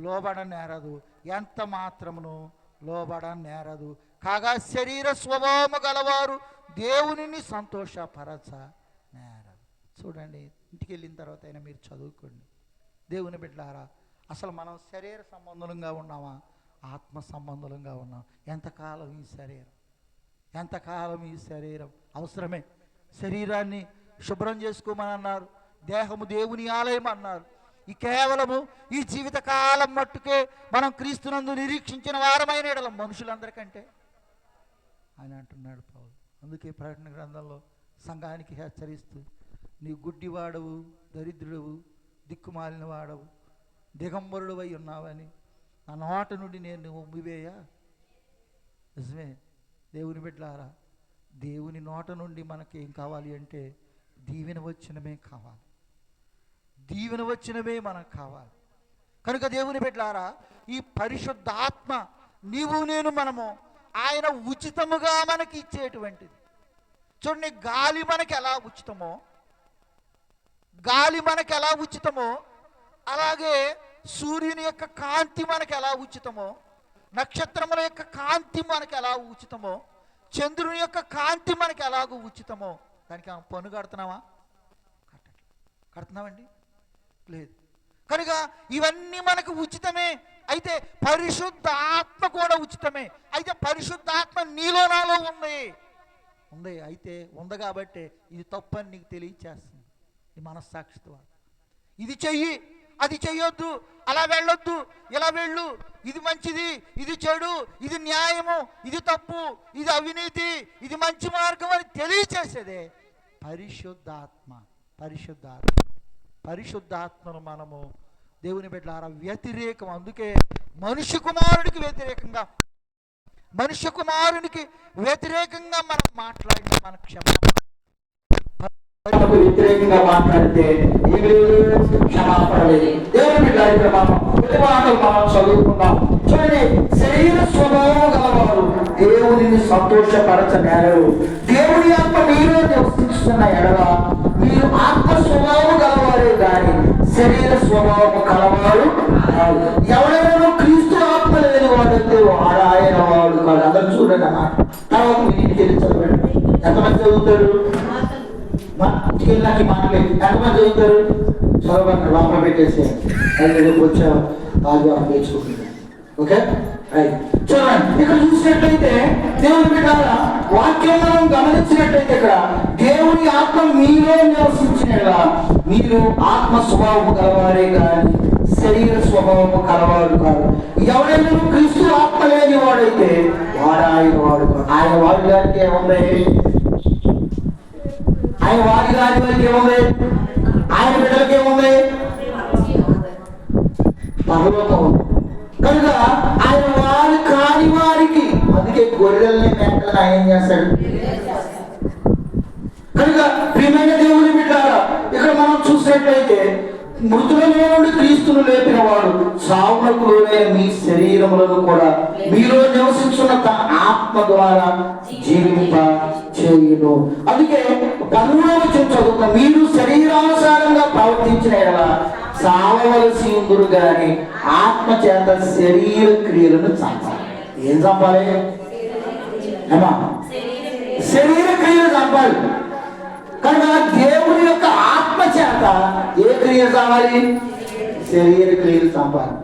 లోబడనేరదు, ఎంత మాత్రమును లోబడనేరదు. కాగా శరీర స్వభావము గలవారు దేవునిని సంతోషపరచ నేరదు. చూడండి, ఇంటికి వెళ్ళిన తర్వాత అయినా మీరు చదువుకోండి. దేవుని బిడ్డలారా, అసలు మనం శరీర సంబంధంగా ఉన్నామా, ఆత్మ సంబంధంగా ఉన్నాం? ఎంతకాలం ఈ శరీరం అవసరమే. శరీరాన్ని శుభ్రం చేసుకోమని అన్నారు, దేహము దేవుని ఆలయం అన్నారు. ఈ కేవలము ఈ జీవితకాలం మట్టుకే మనం క్రీస్తునందు నిరీక్షించిన వారమైన ఎడల మనుషులందరికంటే ఆయన అంటున్నాడు పౌలు. అందుకే ప్రకటన గ్రంథంలో సంఘానికి హెచ్చరిస్తూ, నీ గుడ్డివాడవు, దరిద్రుడవు, దిక్కుమాలిన వాడవు, దిగంబరుడు అయి ఉన్నావని నా నోట నుండి నేను ఉమ్మివేయా. నిజమే దేవుని బిడ్డలారా, దేవుని నోట నుండి మనకి ఏం కావాలి అంటే దీవెన వచ్చినమే కావాలి, దీవెన వచ్చినమే మనకు కావాలి. కనుక దేవుని బిడ్డలారా, ఈ పరిశుద్ధాత్మ నీవు నేను మనము ఆయన ఉచితముగా మనకి ఇచ్చేటువంటిది. చూడండి, గాలి మనకి ఎలా ఉచితమో అలాగే సూర్యుని యొక్క కాంతి మనకి ఎలా ఉచితమో, నక్షత్రముల యొక్క కాంతి మనకి ఎలా ఉచితమో, చంద్రుని యొక్క కాంతి మనకి ఎలాగో ఉచితమో, దానికి పన్ను కడుతున్నావా? కడుతున్నామండి? లేదు. కనుక ఇవన్నీ మనకు ఉచితమే. అయితే పరిశుద్ధాత్మ కూడా ఉచితమే. అయితే పరిశుద్ధాత్మ నీలో నాలో ఉంది. అయితే ఉంది కాబట్టి ఇది తప్పని నీకు తెలియచేస్తుంది నీ మనస్సాక్షి ద్వారా. ఇది చెయ్యి, అది చెయ్యొద్దు, అలా వెళ్ళొద్దు, ఇలా వెళ్ళు, ఇది మంచిది, ఇది చెడు, ఇది న్యాయము, ఇది తప్పు, ఇది అవినీతి, ఇది మంచి మార్గం అని తెలియచేసేదే పరిశుద్ధాత్మ. పరిశుద్ధాత్మను మనము దేవుని బిడ్డలారా వ్యతిరేకం. అందుకే మనుష్య కుమారునికి వ్యతిరేకంగా మనం మాట్లాడిన మన వ్యతిరేకంగా మాట్లాడితే ఏమి లేదు, క్షమాపణ లేదు. దేవుని బిడ్డలారా మనం చదువుకున్నాం. చూడండి, శరీర స్వభావం గలవారు దేవుడిని సంతోషపరచనేరు. దేవుని ఆత్మ మీలో నివసిస్తున్న ఎడల మీరు ఆత్మ స్వభావం గలవారే కానీ శరీర స్వభావం కలవారు. ఎవరైనా క్రీస్తు ఆత్మ లేని వాడైతే వాడు ఆయన వాడు కాదు. అందరూ చూడండి అన్నమాట. తర్వాత మీ ఇంటికి వెళ్ళి చదవండి. ఎంతమంది చదువుతారు? నాకు మాట్లాడి ఎంతమంది చదువుతారు? చదవండి, లోపల పెట్టేసి రేపు వచ్చా ఆదివారం నేర్చుకుంటున్నాను. ఓకే, చూడండి. ఇక్కడ చూసినట్లయితే దేవుని బిడ్డలారా వాక్యం మనం గమనించినట్లయితే ఇక్కడ దేవుని ఆత్మ మీలో నివసించినలా మీరు ఆత్మ స్వభావము గలవారే కానీ శరీర స్వభావము కలవాడు కాదు. ఎవరైనా క్రీస్తు ఆత్మ లేని వాడైతే వాడు ఆయన వాడు కాదు. ఆయన వాడి గారికి ఏముంది? ఆయన వాడి గారి వారికి ఏముంది? ఆయన బిడ్డలకి ఏముంది? పరలోకం ఉంది. కనుక ఆయన వారు కాని వారికి, అందుకే గొర్రెల్ని మేకలను ఆయన ఏం చేస్తాడు? కనుక ప్రియమైన దేవుని బిడ్డలారా ఇక్కడ మనం చూసినట్లయితే మృతులలో నుండి క్రీస్తును లేపిన వాడు సావులకు లోనైన మీ శరీరములను కూడా మీలో నివసించున్న తన ఆత్మ ద్వారా జీవింప చేయును. అందుకే 13వ వచనం చదువుతాం. మీరు శరీరానుసారంగా ప్రవర్తించిన ఎడల సావవలసి ఉందురు గాని ఆత్మ చేత శరీర క్రియలను చంపాలి. ఏం చంపాలి? శరీర క్రియలు చంపాలి. కనుక దేవుని యొక్క ఆత్మ చేత ఏ క్రియలు చంపాలి? శరీర క్రియలు చంపాలి.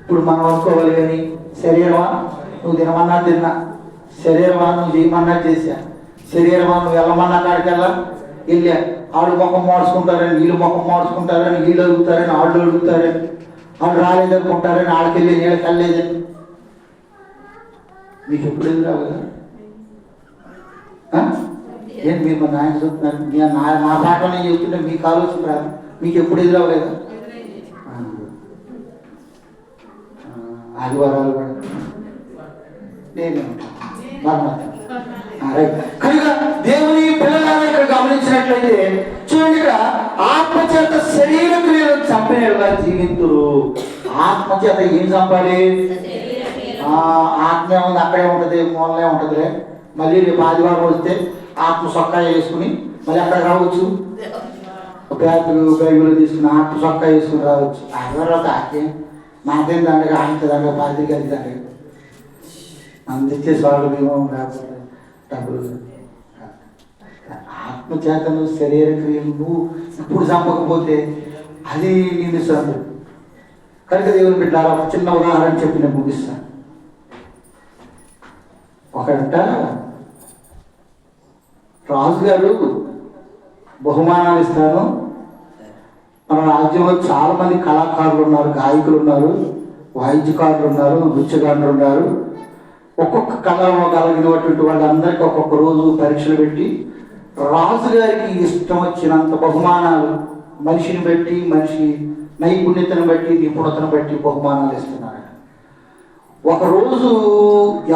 ఇప్పుడు మనం అనుకోవాలి కానీ శరీరమా నువ్వు తినమన్నా తిన్నా, శరీరమా నువ్వు చేయమన్నా చేశా, శరీరమా నువ్వు వెళ్ళమన్నా కాడికి వెళ్ళా, ఆడు ముఖం మార్చుకుంటారని వీళ్ళు ముఖం మార్చుకుంటారని వీళ్ళు అడుగుతారని వాళ్ళు అడుగుతారని వాళ్ళు రాలేదనుకుంటారని ఆడికెళ్ళి నీళ్ళకి వెళ్ళలేదని మీకు ఎప్పుడు ఎదురావు కదా? ఏంటి మీరు మా నాయన చూస్తున్నారు? నా పాట నేను చెప్తుంటే మీకు ఆలోచన రాదు. మీకు ఎప్పుడు ఎదురవ్వలేదా? ఆదివారాలు కూడా నేనే కనుక దేవుని పిల్లలను ఇక్కడ గమనించినట్లయితే చూడండి, ఇక్కడ ఆత్మచేత శరీర క్రియలను చంపినగా జీవితులు. ఆత్మచేత ఏం చంపాలి? ఆత్మ ఏముంది అక్కడే ఉంటుంది, మూలనే ఉంటుందిలే. మళ్ళీ రేపు ఆదివారం వస్తే ఆత్మ సొక్కా వేసుకుని మళ్ళీ అక్కడ రావచ్చు. బైబిల్ తీసుకుని ఆత్మ సొక్కా వేసుకుని రావచ్చు. ఆదివారం ఆకే నాకేం దండగా ఆయన దండగా పాత్రిక దండగా అందించే స్వాళ్ళు మేము రాకపోతే డబ్బులు. ఆత్మచేతను శరీర క్రియలు నువ్వు ఇప్పుడు చంపకపోతే అది నేను సందు. కనుక దేవుని బిడ్డలారా ఒక చిన్న ఉదాహరణ చెప్పి నేను ముగిస్తాను. ఒకట రాజుగారు బహుమానాలు ఇస్తాను, మన రాజ్యంలో చాలా మంది కళాకారులు ఉన్నారు, గాయకులు ఉన్నారు, వాయిద్యకారులు ఉన్నారు, నృత్యకారులు ఉన్నారు. ఒక్కొక్క కళ కలిగినటువంటి వాళ్ళందరికీ ఒక్కొక్క రోజు పరీక్షలు పెట్టి రాజుగారికి ఇష్టం వచ్చినంత బహుమానాలు మనిషిని బట్టి, మనిషి నైపుణ్యతను బట్టి, నిపుణతను బట్టి బహుమానాలు ఇస్తున్నారు. ఒకరోజు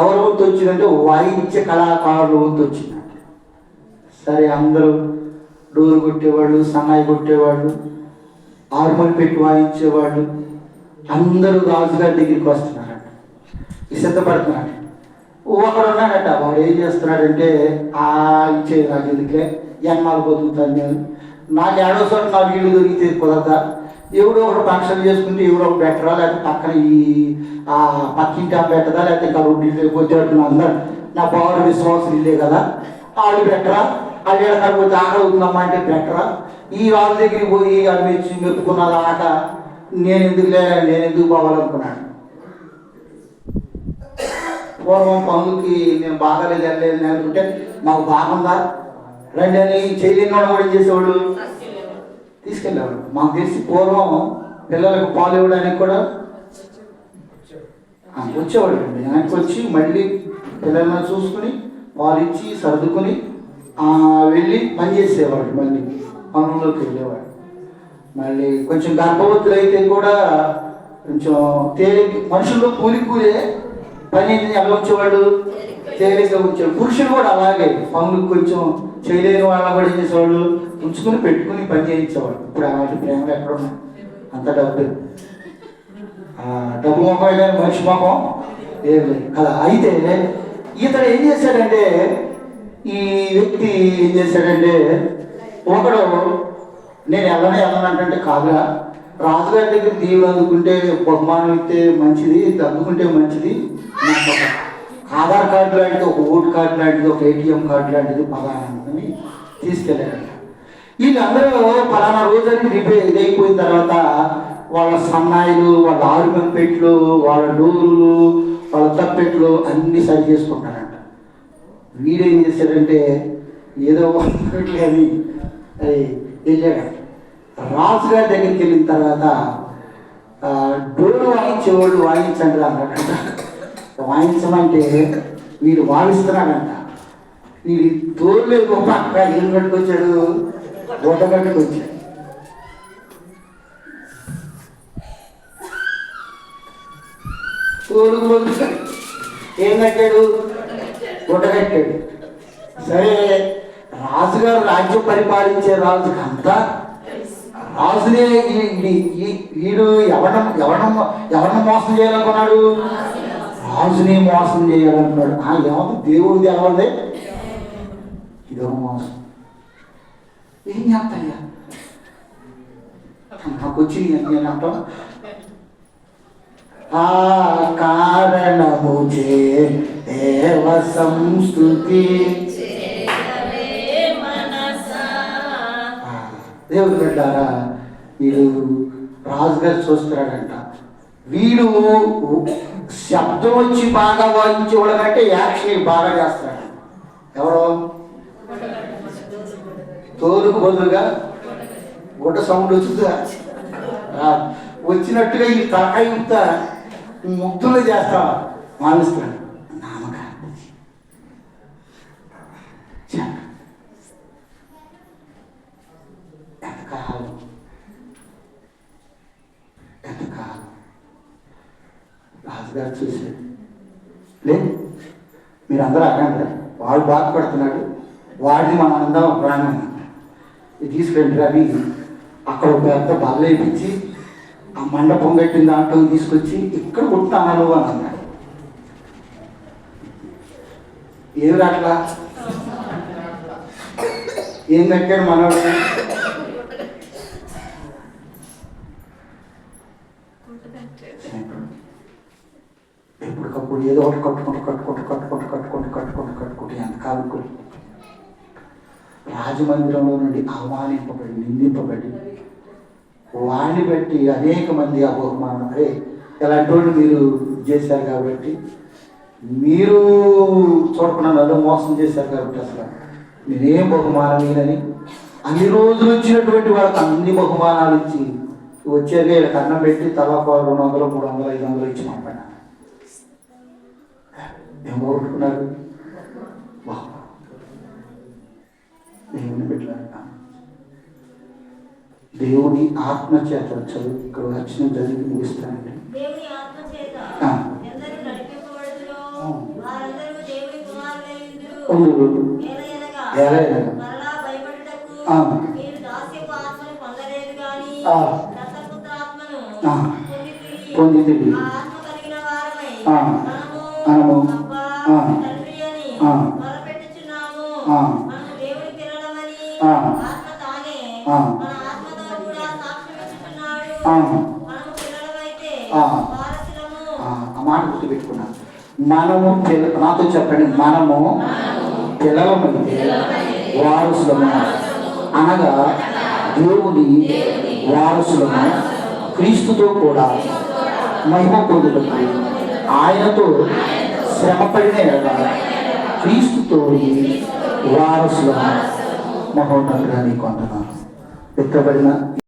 ఎవరి వంతు వచ్చిందంటే వాయిద్య కళాకారుల వంతు వచ్చిందంటే, సరే అందరూ డోరు కొట్టేవాళ్ళు, సన్నాయి కొట్టేవాళ్ళు, హార్మోని పెట్టి వాయించేవాళ్ళు అందరూ రాజుగారి దగ్గరికి వస్తున్నారట, సిద్ధపడుతున్నాడు. ఒకడు ఉన్నాడట, వాడు ఏం చేస్తున్నాడంటే ఇచ్చేది నాకు ఎందుకే ఎన్నాళ్ళు బతుకుతాను నేను, నాకు ఏడోసారి నా వీళ్ళు దొరికితే కుదరదా, ఎవడో ఒకటి ఫంక్షన్ చేసుకుంటే ఎవడో ఒకటి పెట్టరా, లేకపోతే పక్కన పక్కింటి పెట్టదా, లేకపోతే ఇంకా రెండు వచ్చేటట్టు అందరు నా బాగా విశ్వాసం ఇల్లే కదా ఆడు పెట్టరా, అది ఎడకపోతే ఆకలి అవుతుందమ్మా అంటే పెట్టరా, ఈ వాళ్ళ దగ్గరికి పోయి అది మెచ్చి మెప్పుకున్నది ఆక నేను ఎందుకు పోవాలనుకున్నాడు. పూర్వం పనులకి నేను బాగాలేదు వెళ్ళలేదు అనుకుంటే మాకు బాగుందా రండి అని చేయలేని వాడు కూడా ఏం చేసేవాడు, తీసుకెళ్ళేవాడు. మాకు తెలిసి పూర్వం పిల్లలకు పాలు ఇవ్వడానికి కూడా వచ్చేవాడు అండి. ఆయనకు వచ్చి మళ్ళీ పిల్లలను చూసుకుని పాలు ఇచ్చి సర్దుకుని వెళ్ళి పని చేసేవాడు, మళ్ళీ పనుల్లోకి వెళ్ళేవాడు. మళ్ళీ కొంచెం గర్భవతులు అయితే కూడా కొంచెం తేలిక, మనుషుల్లో కూలే పని ఎలా వచ్చేవాడు, తేలిక వచ్చేవాడు. పురుషులు కూడా అలాగే పనులు కొంచెం చేయలేని వాళ్ళ కూడా ఏం చేసేవాళ్ళు, ఉంచుకుని పెట్టుకుని పని చేయించేవాడు. ఇప్పుడు అలాంటి ప్రేమలు ఎక్కడ ఉన్నాయి, అంత డబ్బు మొఖం అయితే మనిషి మొఖం ఏం లేదు కదా. అయితే ఇతడు ఏం చేశాడంటే, ఈ వ్యక్తి ఏం చేశాడంటే, ఒకడు నేను వెళ్ళనంటే కాదురా, రాజుగారి దగ్గర దీవులు అందుకుంటే బహుమానం ఇస్తే మంచిది, అందుకుంటే మంచిది, నాకు ఒక ఆధార్ కార్డు లాంటిది, ఒక ఓటు కార్డు లాంటిది, ఒక ఏటీఎం కార్డు లాంటిది పలానా అని తీసుకెళ్ళాడంట. వీళ్ళందరూ పలానా రోజుని ఇదైపోయిన తర్వాత వాళ్ళ సన్నాయిలు, వాళ్ళ ఆరుగం పెట్లు, వాళ్ళ డోర్లు, వాళ్ళ తప్పెట్లు అన్నీ సరి చేసుకుంటారంట. వీడేం చేశాడంటే ఏదో అని వెళ్ళాడు. రాజుగారి దగ్గరికి వెళ్ళిన తర్వాత డోరు వాయించేవాళ్ళు వాయించండి అన్నాడంట. వాయించమంటే వీడు వాయిస్తున్నాడంట. వీడి తోలు గొప్ప అక్క ఏం కట్టుకొచ్చాడు, గుడ్డ కట్టుకొచ్చాడు. తోలు ఏం కట్టాడు, గుడ్డ కట్టాడు. సరే, రాజుగారు రాజ్యం పరిపాలించే రాజుకి అంతా రాజునే వీడు ఎవరిని మోసం చేయాలనుకున్నాడు, రాజుని మోసం చేయాలనుకున్నాడు. ఏమవుతుంది, దేవుడిది ఎవరిదే, ఇదో మోసం. ఏం చేస్తాయ్యా నాకు వచ్చి నేను అంటాం, ఆ కారణము చే దేవ సంస్తుతి, దేవుడు పెట్టారా. వీడు రాజుగారు చూస్తున్నాడంట. వీడు శబ్దం వచ్చి బాగా వాయించేవాడు కంటే యాక్షన్ బాగా చేస్తాడు. ఎవరో తోలుకు బదులుగా గుడ్డ సౌండ్ వచ్చిందా, వచ్చినట్టుగా ఈ తలకాయంతా ముగ్ధులు చేస్తా మానేస్తాడు. నామకారం ఎంతకాలం రాజుగారు చూసాడు. లేదు, మీరు అందరూ అక్కడ వాడు బాధపడుతున్నాడు, వాడిని మనం అందరం ప్రాణం తీసుకెళ్ళి అని అక్కడ ఒక పెద్ద బల్ల వేయించి ఆ మండపం కట్టిన దాంట్లో తీసుకొచ్చి ఇక్కడ కొట్టాను అని అన్నాడు. ఏమి రాట్లా, ఏం కట్టాడు మనవాడు, ఎప్పటికప్పుడు ఏదో ఒకటి కట్టుకుంటూ ఎంతకాలం రాజమందిరంలో నుండి అవమానింపబడి నిందింపబడి వాడిని బట్టి అనేక మంది ఆ బహుమానం, అరే ఇలాంటి వాళ్ళు మీరు చేశారు కాబట్టి, మీరు చూడకుండా నన్ను మోసం చేశారు కాబట్టి అసలు నేనేం బహుమానం లేనని అన్ని రోజులు వచ్చినటువంటి వాళ్ళకి అన్ని బహుమానాలు ఇచ్చి వచ్చాక వీళ్ళకి అన్నం పెట్టి తలా 200, 300, 500 ఇచ్చి పంపండి. ఏం పోగొట్టుకున్నారు, దేవుని పెట్టారు. దేవుని ఆత్మ చేత చదువు ఇక్కడ వచ్చిన చదివి ముగిస్తానండి. పొంది ఆ మాట గుర్తుపెట్టుకున్నాను. మనము నాతో చెప్పండి, మనము పిల్లలమైతే వారసులము, అనగా దేవుని వారసులము, క్రీస్తుతో కూడా మహిమ పొందుటకు ఆయనతో శ్రమపడిన క్రీస్తుతో వారసుల మహోన్నతుగా నీకు వందనాలు. ఎత్తబడిన